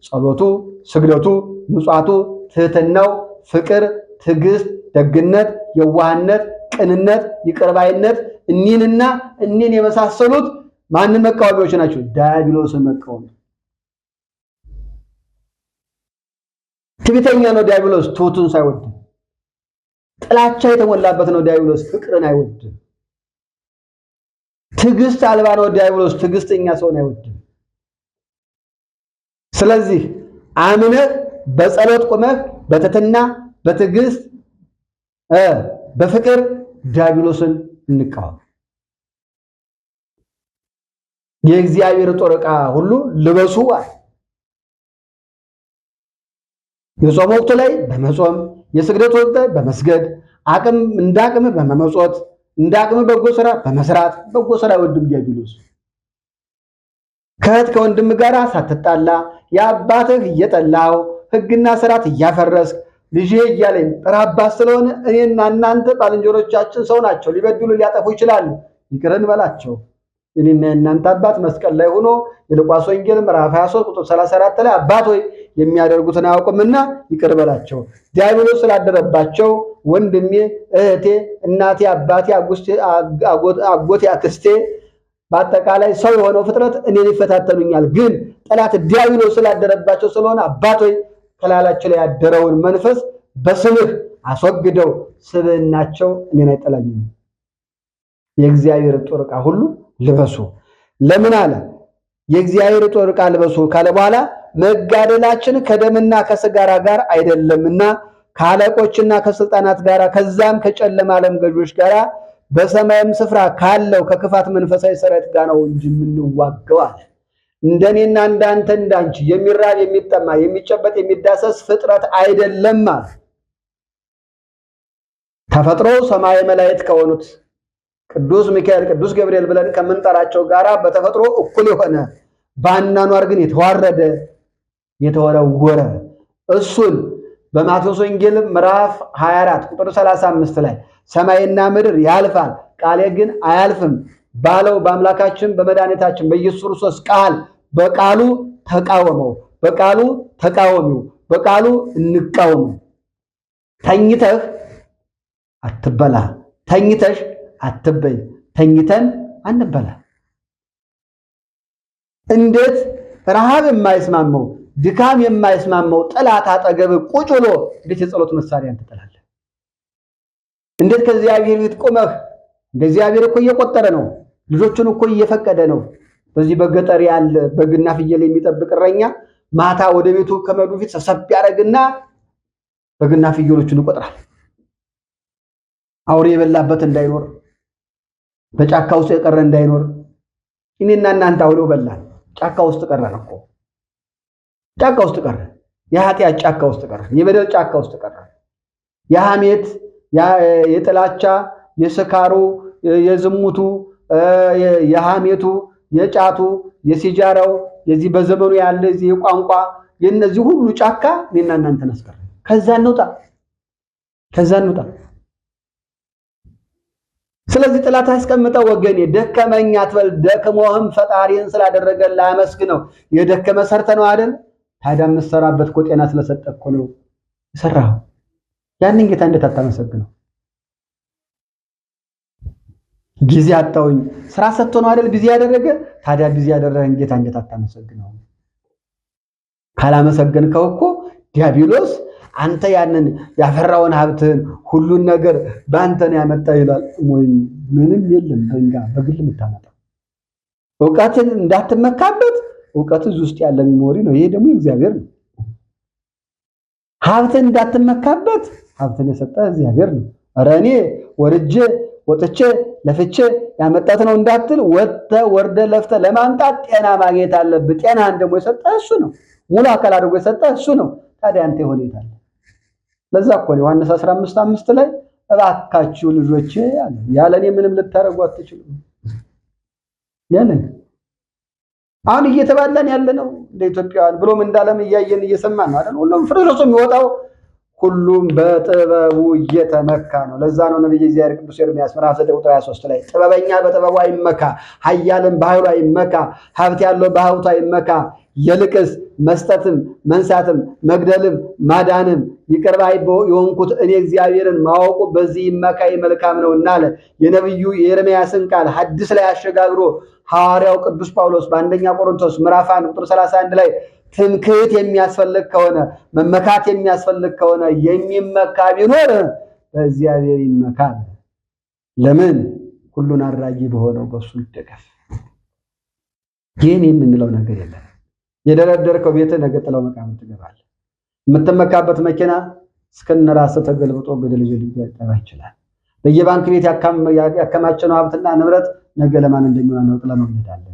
ጸሎቱ፣ ስግደቱ፣ ምጽዋቱ፣ ትህትናው፣ ፍቅር፣ ትዕግስት፣ ደግነት፣ የዋህነት፣ ቅንነት፣ ይቅርባይነት እኒህንና እኒህን የመሳሰሉት ማንን መቃወሚያዎች ናቸው? ዲያብሎስን መቃወም። ትዕቢተኛ ነው ዲያብሎስ፣ ትሑቱን ሳይወድ። ጥላቻ የተሞላበት ነው ዲያብሎስ፣ ፍቅርን አይወድም። ትዕግስት አልባ ነው ዲያብሎስ፣ ትዕግስተኛ ሰውን አይወድም። ስለዚህ አምነህ በጸሎት ቁመህ በትህትና በትዕግስት በፍቅር ዲያብሎስን እንቃወም። የእግዚአብሔር ጦር ዕቃ ሁሉ ልበሱ አለ። የጾም ወቅቱ ላይ በመጾም የስግደት ወቅት ላይ በመስገድ እንዳቅም በመመጾት እንዳቅም በጎ ስራ በመስራት በጎ ስራ አይወድም ዲያብሎስ። ከእህት ከወንድም ጋር ሳትጣላ የአባትህ እየጠላው ሕግና ስርዓት እያፈረስክ ልጄ እያለኝ ጥራባት ስለሆነ እኔና እናንተ ባልንጀሮቻችን ሰው ናቸው፣ ሊበድሉ ሊያጠፉ ይችላሉ፣ ይቅር እንበላቸው። እኔና እናንተ አባት መስቀል ላይ ሆኖ የሉቃስ ወንጌል ምዕራፍ 23 ቁጥር 34 ላይ አባት ሆይ የሚያደርጉትን አያውቁምና ይቅር በላቸው። ዲያብሎስ ስላደረባቸው ወንድሜ፣ እህቴ፣ እናቴ፣ አባቴ፣ አጎቴ፣ አክስቴ በአጠቃላይ ሰው የሆነው ፍጥረት እኔን ይፈታተኑኛል። ግን ጠላት ዲያብሎስ ስላደረባቸው ስለሆነ አባት ሆይ ከላላቸው ላይ ያደረውን መንፈስ በስምህ አስወግደው፣ ስብዕናቸው እኔን አይጠላኝም። የእግዚአብሔር ጦር ዕቃ ሁሉ ልበሱ። ለምን አለ? የእግዚአብሔር ጦር ዕቃ ልበሱ ካለ በኋላ መጋደላችን ከደምና ከሥጋ ጋር አይደለምና ከአለቆችና ከስልጣናት ጋር ከዛም ከጨለማ ዓለም ገዦች ጋር በሰማይም ስፍራ ካለው ከክፋት መንፈሳዊ ሰራዊት ጋር ነው እንጂ የምንዋገው አለ። እንደኔና እንዳንተ እንዳንቺ የሚራብ የሚጠማ የሚጨበጥ የሚዳሰስ ፍጥረት አይደለም አለ። ተፈጥሮ ሰማይ መላእክት ከሆኑት ቅዱስ ሚካኤል ቅዱስ ገብርኤል ብለን ከምንጠራቸው ጋራ በተፈጥሮ እኩል የሆነ በአኗኗር ግን የተዋረደ የተወረወረ እሱን በማቴዎስ ወንጌል ምዕራፍ 24 ቁጥር 35 ላይ ሰማይና ምድር ያልፋል ቃሌ ግን አያልፍም ባለው በአምላካችን በመድኃኒታችን በኢየሱስ ክርስቶስ ቃል በቃሉ ተቃወመው፣ በቃሉ ተቃወሚው፣ በቃሉ እንቃወመው። ተኝተህ አትበላ፣ ተኝተሽ አትበይ፣ ተኝተን አንበላ። እንዴት ረሃብ የማይስማመው ድካም የማይስማመው ጠላት አጠገብ ቁጭ ብሎ እንዴት የጸሎት መሳሪያን ትጥላለህ? እንዴት ከእግዚአብሔር ፊት ቆመህ እግዚአብሔር እኮ እየቆጠረ ነው፣ ልጆቹን እኮ እየፈቀደ ነው። በዚህ በገጠር ያለ በግና ፍየል የሚጠብቅ እረኛ ማታ ወደ ቤቱ ከመዱ ፊት ሰብሰብ ያደርግና በግና ፍየሎቹን ይቆጥራል። አውሬ የበላበት እንዳይኖር፣ በጫካ ውስጥ የቀረ እንዳይኖር። እኔና እናንተ አውሬው በላን፣ ጫካ ውስጥ ቀረን እኮ ጫካ ውስጥ ቀረን። የኃጢአት ጫካ ውስጥ ቀረን፣ የበደል ጫካ ውስጥ ቀረን። የሐሜት የጥላቻ የስካሩ የዝሙቱ የሐሜቱ የጫቱ የሲጃራው የዚህ በዘመኑ ያለ እዚህ የቋንቋ የነዚህ ሁሉ ጫካ እኔና እናንተ ነስቀር። ከዛ እንውጣ፣ ከዛ እንውጣ። ስለዚህ ጠላት አስቀምጠው ወገኔ ደከመኝ አትበል፣ ደክሞህም ፈጣሪን ስላደረገልህ አመስግነው። የደከመ ሰርተ ነው አይደል? ታዲያ የምትሰራበት እኮ ጤና ስለሰጠህ እኮ ነው የሰራኸው። ያንን ጌታ እንዴት አታመሰግነው? ጊዜ አጣውኝ ስራ ሰጥቶ ነው አይደል ቢዚ ያደረገ። ታዲያ ቢዚ ያደረገን ጌታ እንዴት አታመሰግነው? ካላመሰገንከው እኮ ዲያብሎስ አንተ ያንን ያፈራውን ሀብትን ሁሉን ነገር በአንተ ነው ያመጣ ይላል። ወይ ምንም የለም በእንጋ በግል የምታመጣው ዕውቀትን እንዳትመካበት። ዕውቀት እዚህ ውስጥ ያለ ሚሞሪ ነው። ይሄ ደግሞ እግዚአብሔር ነው። ሀብትን እንዳትመካበት። ሀብትን የሰጠ እግዚአብሔር ነው። ኧረ እኔ ወጥቼ ለፍቼ ያመጣት ነው እንዳትል፣ ወርደ ለፍተ ለማምጣት ጤና ማግኘት አለብህ። ጤናን ደግሞ የሰጠ እሱ ነው። ሙሉ አካል አድርጎ የሰጠ እሱ ነው። ታዲያ አንተ ይሆነታል። ለዛ እኮ ነው ዮሐንስ 15:5 ላይ እባካችሁ ልጆቼ አለ ያለኔ ምንም ልታረጉ አትችሉም ያለን። አሁን እየተባላን ያለ ነው እንደ ኢትዮጵያውያን ብሎም እንዳለም እያየን እየሰማን ነው አይደል? ሁሉም ፍርሶ የሚወጣው ሁሉም በጥበቡ እየተመካ ነው። ለዛ ነው ነብዩ እግዚአብሔር ቅዱስ ኤርምያስ ምዕራፍ 9 ቁጥር 23 ላይ ጥበበኛ በጥበቡ አይመካ፣ ኃያልም በኃይሉ አይመካ፣ ሀብት ያለው በሀብቱ አይመካ፣ የልቅስ መስጠትም መንሳትም መግደልም ማዳንም ይቅር ባይ የሆንኩት እኔ እግዚአብሔርን ማወቁ በዚህ ይመካ መልካም ነውና አለ። የነብዩ የኤርምያስን ቃል ሐዲስ ላይ አሸጋግሮ ሐዋርያው ቅዱስ ጳውሎስ በአንደኛ ቆሮንቶስ ምዕራፍ 1 ቁጥር 31 ላይ ትምክህት የሚያስፈልግ ከሆነ መመካት የሚያስፈልግ ከሆነ የሚመካ ቢኖር በእግዚአብሔር ይመካ። ለምን? ሁሉን አድራጊ በሆነው በሱ ይደገፍ። ይህን የምንለው ነገር የለም። የደረደርከው ቤት ነገ ጥለው መቃብር ትገባለህ። የምትመካበት መኪና እስከነራስህ ተገልብጦ ገደል ሊገባ ይችላል። በየባንክ ቤት ያከማቸነው ሀብትና ንብረት ነገ ለማን እንደሚሆን ነው ጥለን እንሄዳለን።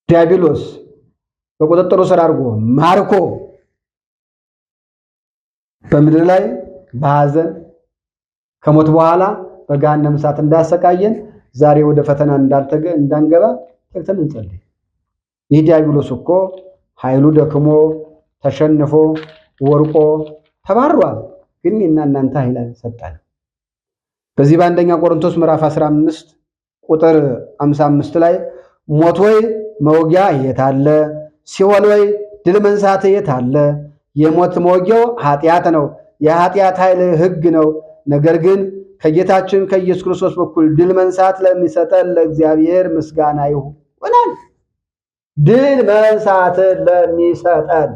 ዲያብሎስ በቁጥጥሩ ስር አድርጎ ማርኮ በምድር ላይ በሐዘን ከሞት በኋላ በገሃነመ እሳት እንዳያሰቃየን ዛሬ ወደ ፈተና እንዳንገባ ተግተን እንጸልይ። ይህ ዲያብሎስ እኮ ኃይሉ ደክሞ ተሸንፎ ወርቆ ተባሯል። ግን እናንተ ኃይል ሰጠን። በዚህ በአንደኛ ቆሮንቶስ ምዕራፍ 15 ቁጥር 55 ላይ ሞት ወይ መውጊያ የት አለ? ሲኦል ወይ ድል መንሳት የት አለ? የሞት መውጊያው ኃጢአት ነው፣ የኃጢአት ኃይል ሕግ ነው። ነገር ግን ከጌታችን ከኢየሱስ ክርስቶስ በኩል ድል መንሳት ለሚሰጠን ለእግዚአብሔር ምስጋና ይሁን። ድል መንሳት ለሚሰጠን፣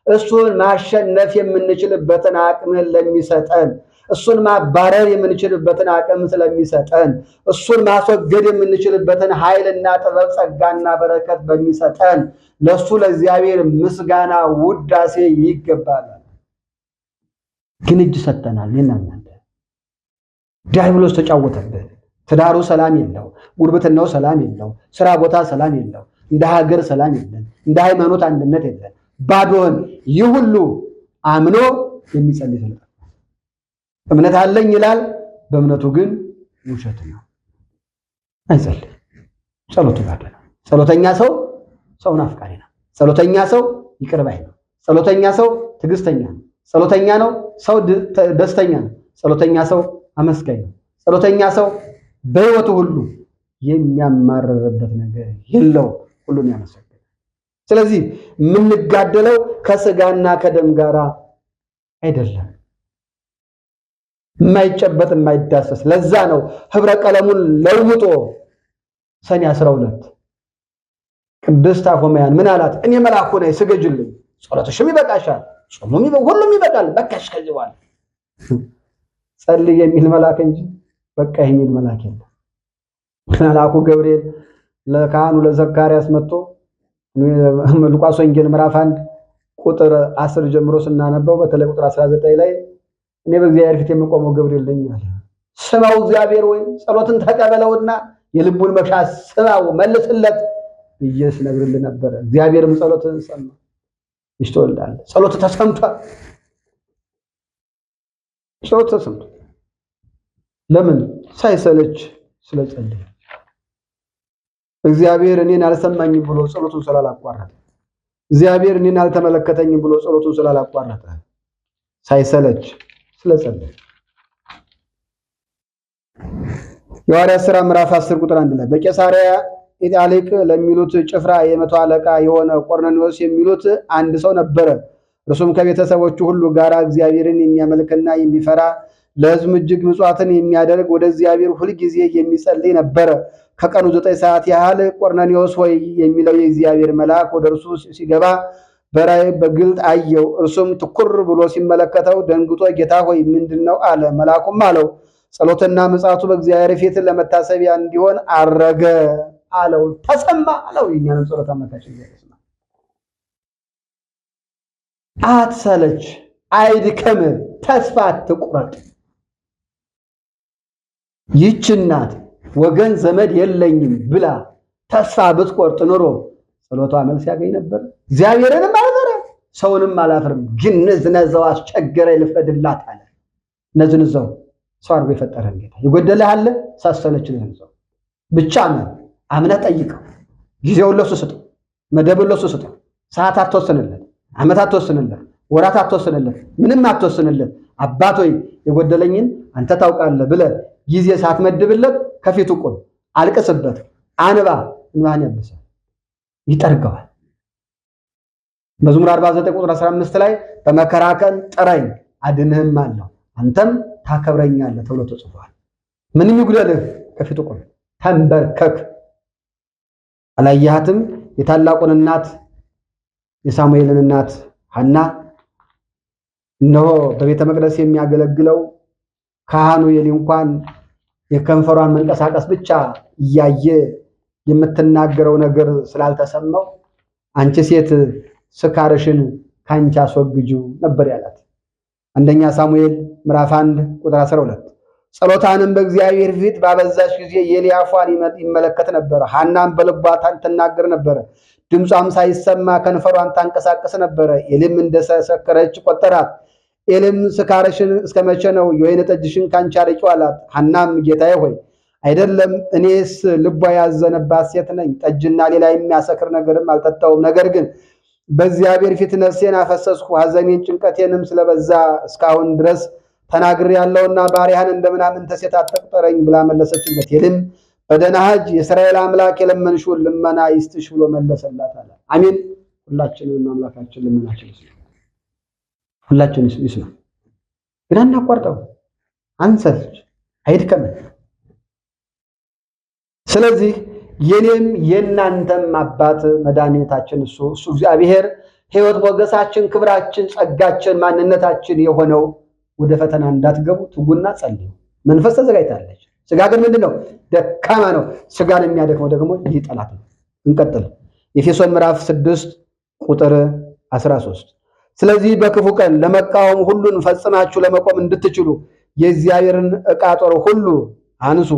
እሱን ማሸነፍ የምንችልበትን አቅምን ለሚሰጠን፣ እሱን ማባረር የምንችልበትን አቅም ስለሚሰጠን፣ እሱን ማስወገድ የምንችልበትን ኃይልና ጥበብ ጸጋና በረከት በሚሰጠን ለሱ ለእግዚአብሔር ምስጋና ውዳሴ ይገባል። ግን እጅ ሰጥተናል። እናንተ ዲያብሎስ ተጫወተብን። ትዳሩ ሰላም የለው፣ ጉርብትናው ሰላም የለው፣ ስራ ቦታ ሰላም የለው፣ እንደ ሀገር ሰላም የለን፣ እንደ ሃይማኖት አንድነት የለን። ባዶን ይህ ሁሉ አምኖ የሚጸልይ ሰው እምነት አለኝ ይላል፣ በእምነቱ ግን ውሸት ነው፣ አይጸልይ። ጸሎቱ ባዶ ነው። ጸሎተኛ ሰው ሰውን አፍቃሪ ነው። ጸሎተኛ ሰው ይቅር ባይ ነው። ጸሎተኛ ሰው ትዕግስተኛ ነው። ጸሎተኛ ነው ሰው ደስተኛ ነው። ጸሎተኛ ሰው አመስጋኝ ነው። ጸሎተኛ ሰው በሕይወቱ ሁሉ የሚያማርርበት ነገር የለው፣ ሁሉን ያመሰግናል። ስለዚህ የምንጋደለው ከስጋና ከደም ጋር አይደለም፣ የማይጨበጥ የማይዳሰስ። ለዛ ነው ህብረ ቀለሙን ለውጦ ሰኔ 12 ቅድስት አፎምያን ምን አላት? እኔ መልአኩ ነኝ፣ ስገጅልኝ፣ ጸሎትሽም ይበቃሻል፣ ጾሙም ሁሉም ይበቃል፣ በቃሽ። ከዚህ በኋላ ጸልይ የሚል መልአክ እንጂ በቃ የሚል መልአክ የለም። መልአኩ ገብርኤል ለካህኑ ለዘካርያስ መጥቶ ሉቃስ ወንጌል ምዕራፍ 1 ቁጥር 10 ጀምሮ ስናነበው በተለይ ቁጥር 19 ላይ እኔ በእግዚአብሔር ፊት የምቆመው ገብርኤል ነኝ አለ። ስማው እግዚአብሔር ወይ ጸሎትን ተቀበለውና የልቡን መሻት ስማው መልስለት ብዬ ስነግርልህ ነበር። እግዚአብሔርም ጸሎትን ሰማ። ልጅ ትወልዳለህ። ጸሎት ተሰምቷል። ጸሎት ተሰምቷል። ለምን? ሳይሰለች ስለጸለየ። እግዚአብሔር እኔን አልሰማኝም ብሎ ጸሎቱን ስላላቋረጠ፣ እግዚአብሔር እኔን አልተመለከተኝም ብሎ ጸሎቱን ስላላቋረጠ፣ ሳይሰለች ስለጸለየ። የሐዋርያት ሥራ ምዕራፍ 10 ቁጥር 1 ላይ በቄሳርያ ኢጣሊቅ ለሚሉት ጭፍራ የመቶ አለቃ የሆነ ቆርኔሌዎስ የሚሉት አንድ ሰው ነበረ። እርሱም ከቤተሰቦቹ ሁሉ ጋር እግዚአብሔርን የሚያመልክና የሚፈራ ለሕዝብ እጅግ ምጽዋትን የሚያደርግ ወደ እግዚአብሔር ሁልጊዜ የሚጸልይ ነበረ። ከቀኑ 9 ሰዓት ያህል ቆርኔሌዎስ ሆይ የሚለው የእግዚአብሔር መልአክ ወደ እርሱ ሲገባ በራእይ በግልጥ አየው። እርሱም ትኩር ብሎ ሲመለከተው ደንግጦ ጌታ ሆይ ምንድነው አለ። መልአኩም አለው ጸሎትና ምጽዋቱ በእግዚአብሔር ፊት ለመታሰቢያ እንዲሆን አረገ አለው። ተሰማ አለው። የኛንም ጸሎት አምላካችን ይስማ። አትሰለች፣ አይድከም፣ ተስፋ አትቁረጥ። ይህች እናት ወገን ዘመድ የለኝም ብላ ተስፋ ብትቆርጥ ኑሮ ጸሎቷ መልስ ያገኝ ነበር። እግዚአብሔርንም አልፈራ ሰውንም አላፍርም፣ ግን ነዝነዛው አስቸገረኝ ልፍረድላት አለ። ነዝነዛው ሰው አድርጎ የፈጠረን ጌታ የጎደለህ አለ ሳሰለች ነዝነዛው ብቻ አምነህ ጠይቀው። ጊዜውን ለሱ ስጠው፣ መደቡን ለሱ ስጠው። ሰዓት አትወስንለት፣ ዓመት አትወስንለት፣ ወራት አትወስንለት፣ ምንም አትወስንለት። አባት ሆይ የጎደለኝን አንተ ታውቃለህ ብለህ ጊዜ ሳትመድብለት ከፊቱ ቁም፣ አልቅስበት፣ አንባ፣ እንባህን ያብሳል፣ ይጠርገዋል። መዝሙር 49 ቁጥር 15 ላይ በመከራ ቀን ጥራኝ አድንህም አለው አንተም ታከብረኛለህ ተብሎ ተጽፏል። ምንም ይጉደልህ ከፊቱ ቁም፣ ተንበርከክ። አላየሃትም? የታላቁን እናት የሳሙኤልን እናት ሐና እነሆ በቤተ መቅደስ የሚያገለግለው ካህኑ ኤሊ እንኳን የከንፈሯን መንቀሳቀስ ብቻ እያየ የምትናገረው ነገር ስላልተሰማው አንቺ ሴት ስካርሽን ካንቺ አስወግጂው ነበር ያላት። አንደኛ ሳሙኤል ምዕራፍ 1 ቁጥር 12። ጸሎታንም በእግዚአብሔር ፊት ባበዛሽ ጊዜ ኤሊ አፏን ይመለከት ነበር። ሐናም በልቧ ትናገር ነበር፣ ድምጿም ሳይሰማ ከንፈሯን ታንቀሳቀስ ነበር። ኤሊም እንደሰከረች ቆጠራት። ኤሊም ስካርሽን እስከ መቼ ነው? የወይን ጠጅሽን ካንቺ አርቂው አላት። ሐናም ጌታዬ ሆይ አይደለም፣ እኔስ ልቧ ያዘነባት ሴት ነኝ። ጠጅና ሌላ የሚያሰክር ነገርም አልጠጣውም። ነገር ግን በእግዚአብሔር ፊት ነፍሴን አፈሰስኩ፣ ሐዘኔን ጭንቀቴንም ስለበዛ እስካሁን ድረስ ተናግሬ ያለውና ባሪያህን እንደምናምን ሴት አትቁጠረኝ ብላ መለሰችለት። ኤሊም በደህና ሂጂ፣ የእስራኤል አምላክ የለመንሽውን ልመና ይስጥሽ ብሎ መለሰላት አለ። አሜን። ሁላችንም አምላካችን ልመናችን ይስማ፣ ሁላችን ይስማ። ግን አናቋርጠው፣ አንሰልች፣ አይድከመን። ስለዚህ የኔም የእናንተም አባት መድኃኒታችን እሱ እግዚአብሔር ሕይወት ሞገሳችን፣ ክብራችን፣ ጸጋችን፣ ማንነታችን የሆነው ወደ ፈተና እንዳትገቡ ትጉና ጸልዩ። መንፈስ ተዘጋጅታለች። ስጋ ግን ምንድነው? ደካማ ነው። ስጋን የሚያደክመው ደግሞ ይህ ጠላት ነው። እንቀጥል። ኤፌሶን ምዕራፍ 6 ቁጥር 13 ስለዚህ በክፉ ቀን ለመቃወም ሁሉን ፈጽማችሁ ለመቆም እንድትችሉ የእግዚአብሔርን ዕቃ ጦር ሁሉ አንሱ።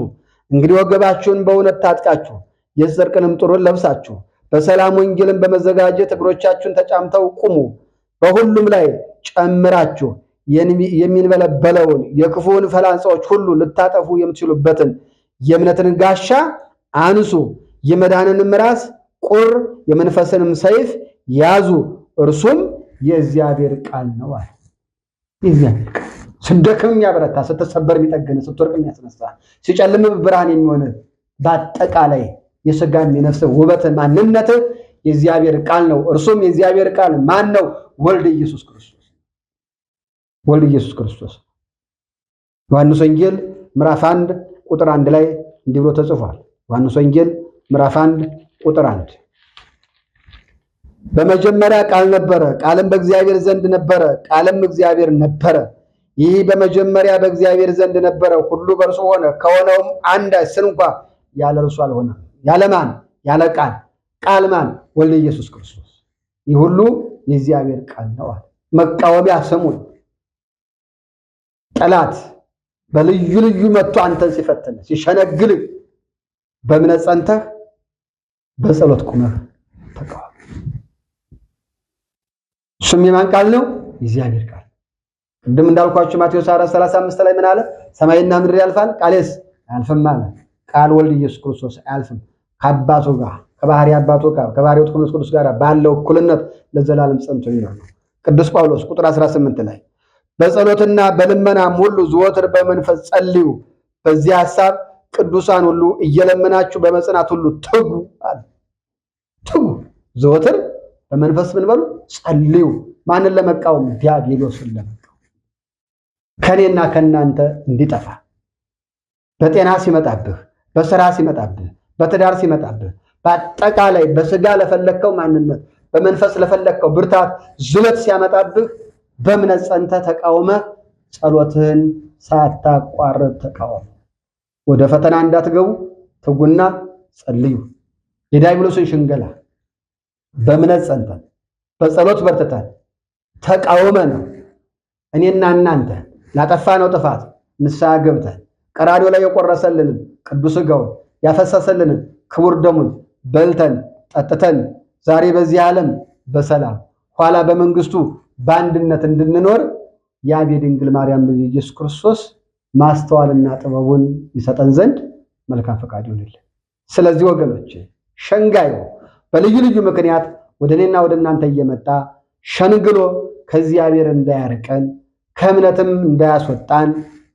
እንግዲህ ወገባችሁን በእውነት ታጥቃችሁ የጽድቅንም ጦር ለብሳችሁ በሰላም ወንጌልን በመዘጋጀት እግሮቻችሁን ተጫምተው ቁሙ። በሁሉም ላይ ጨምራችሁ የሚንበለበለውን የክፉውን ፈላጻዎች ሁሉ ልታጠፉ የምትችሉበትን የእምነትን ጋሻ አንሱ። የመዳንንም ራስ ቁር የመንፈስንም ሰይፍ ያዙ፣ እርሱም የእግዚአብሔር ቃል ነው አለ። የእግዚአብሔር ቃል ስደክም የሚያበረታ፣ ስትሰበር የሚጠግን፣ ስትወርቅ የሚያስነሳ፣ ሲጨልም ብርሃን የሚሆን በአጠቃላይ የሥጋም የነፍስ ውበት ማንነት የእግዚአብሔር ቃል ነው። እርሱም የእግዚአብሔር ቃል ማን ነው? ወልድ ኢየሱስ ክርስቶስ። ወልድ ኢየሱስ ክርስቶስ ዮሐንስ ወንጌል ምዕራፍ 1 ቁጥር 1 ላይ እንዲህ ብሎ ተጽፏል። ዮሐንስ ወንጌል ምዕራፍ 1 ቁጥር 1 በመጀመሪያ ቃል ነበረ፣ ቃልም በእግዚአብሔር ዘንድ ነበረ፣ ቃልም እግዚአብሔር ነበረ። ይህ በመጀመሪያ በእግዚአብሔር ዘንድ ነበረ። ሁሉ በእርሱ ሆነ፣ ከሆነውም አንዳች ስንኳ ያለ እርሱ አልሆነም። ያለ ማን? ያለ ቃል። ቃል ማን? ወልድ ኢየሱስ ክርስቶስ። ይህ ሁሉ የእግዚአብሔር ቃል ነው። መቃወሚያ ስሙን። ጠላት በልዩ ልዩ መጥቶ አንተን ሲፈትን ሲሸነግል በእምነት ጸንተህ በጸሎት ቁመህ ተቃወም። እሱም የማን ቃል ነው? የእግዚአብሔር ቃል። ቅድም እንዳልኳችሁ ማቴዎስ 4:35 ላይ ምን አለ? ሰማይና ምድር ያልፋል ቃሌስ አያልፍም አለ። ቃል ወልድ ኢየሱስ ክርስቶስ አያልፍም። ከአባቱ ጋር ከባህሪ አባቱ ጋር ከባህሪ መንፈስ ቅዱስ ጋር ባለው እኩልነት ለዘላለም ጸንቶ ይኖር ነው። ቅዱስ ጳውሎስ ቁጥር 18 ላይ በጸሎትና በልመናም ሁሉ ዘወትር በመንፈስ ጸልዩ፣ በዚህ ሐሳብ ቅዱሳን ሁሉ እየለመናችሁ በመጽናት ሁሉ ትጉ አለ። ትጉ ዘወትር በመንፈስ ምን በሉ? ጸልዩ። ማንን ለመቃወም? ዲያብሎስን ለመቃወም፣ ከኔና ከናንተ እንዲጠፋ። በጤና ሲመጣብህ፣ በስራ ሲመጣብህ፣ በትዳር ሲመጣብህ፣ በአጠቃላይ በስጋ ለፈለከው ማንነት፣ በመንፈስ ለፈለከው ብርታት፣ ዝለት ሲያመጣብህ በእምነት ጸንተህ ተቃውመህ ጸሎትህን ሳታቋርጥ ተቃወም። ወደ ፈተና እንዳትገቡ ትጉና ጸልዩ። የዲያብሎስን ሽንገላ በእምነት ጸንተን በጸሎት በርትተን ተቃውመ ነው እኔና እናንተ ላጠፋነው ጥፋት ንስሐ ገብተን ቀራንዮ ላይ የቆረሰልንን ቅዱስ ሥጋውን ያፈሰሰልንን ክቡር ደሙን በልተን ጠጥተን ዛሬ በዚህ ዓለም በሰላም ኋላ በመንግስቱ በአንድነት እንድንኖር የአብ የድንግል ማርያም ልጅ ኢየሱስ ክርስቶስ ማስተዋልና ጥበቡን ይሰጠን ዘንድ መልካም ፈቃድ ይሁንልን። ስለዚህ ወገኖች ሸንጋዩ በልዩ ልዩ ምክንያት ወደ እኔና ወደ እናንተ እየመጣ ሸንግሎ ከእግዚአብሔር እንዳያርቀን ከእምነትም እንዳያስወጣን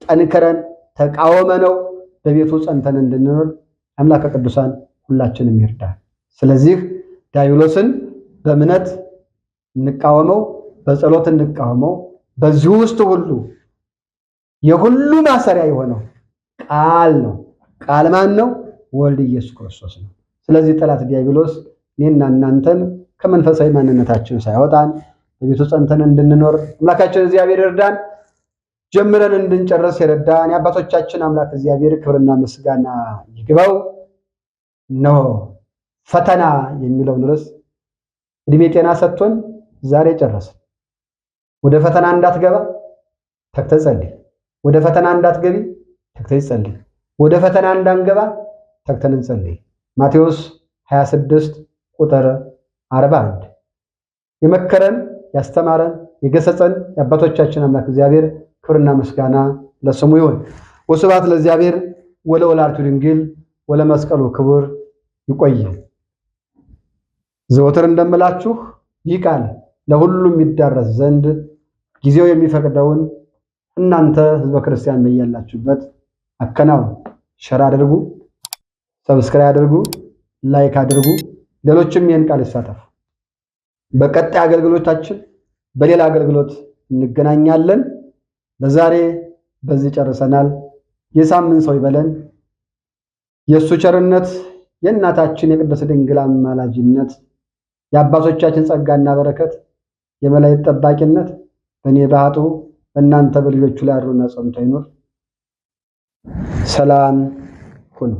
ጠንክረን ተቃወመነው በቤቱ ጸንተን እንድንኖር አምላከ ቅዱሳን ሁላችንም ይርዳል። ስለዚህ ዲያብሎስን በእምነት እንቃወመው፣ በጸሎት እንቃወመው። በዚህ ውስጥ ሁሉ የሁሉ ማሰሪያ የሆነው ቃል ነው። ቃል ማን ነው? ወልድ ኢየሱስ ክርስቶስ ነው። ስለዚህ ጠላት ዲያብሎስ እኔና እናንተን ከመንፈሳዊ ማንነታችን ሳይወጣን በቤቱ ጸንተን እንድንኖር አምላካችን እግዚአብሔር ይርዳን። ጀምረን እንድንጨርስ የረዳን የአባቶቻችን አምላክ እግዚአብሔር ክብርና ምስጋና ይግባው። ነው ፈተና የሚለውን ርዕስ እድሜ ጤና ሰጥቶን ዛሬ ጨረስን። ወደ ፈተና እንዳትገባ ተግተህ ጸልይ። ወደ ፈተና እንዳትገቢ ተግተን እንጸልይ። ወደ ፈተና እንዳንገባ ተግተን እንጸልይ። ማቴዎስ 26 ቁጥር 41። የመከረን ያስተማረን የገሰጸን የአባቶቻችን አምላክ እግዚአብሔር ክብርና ምስጋና ለስሙ ይሁን። ወስብሐት ለእግዚአብሔር ወለወላዲቱ ድንግል ወለመስቀሉ ክቡር። ይቆየን። ዘወትር እንደምላችሁ ይህ ቃል ለሁሉም ይዳረስ ዘንድ ጊዜው የሚፈቅደውን እናንተ ህዝበ ክርስቲያን በያላችሁበት አከናውኑ። ሸር አድርጉ፣ ሰብስክራይብ አድርጉ፣ ላይክ አድርጉ። ሌሎችም ይህን ቃል ይሳተፉ። በቀጣይ አገልግሎታችን በሌላ አገልግሎት እንገናኛለን። ለዛሬ በዚህ ጨርሰናል። የሳምንት ሰው ይበለን። የእሱ ቸርነት የእናታችን የቅድስት ድንግል አማላጅነት የአባቶቻችን ጸጋና በረከት የመላእክት ጠባቂነት በእኔ በኃጥኡ በእናንተ በልጆቹ ላይ አድሮና ጸንቶ ይኑር። ሰላም ሁኑ።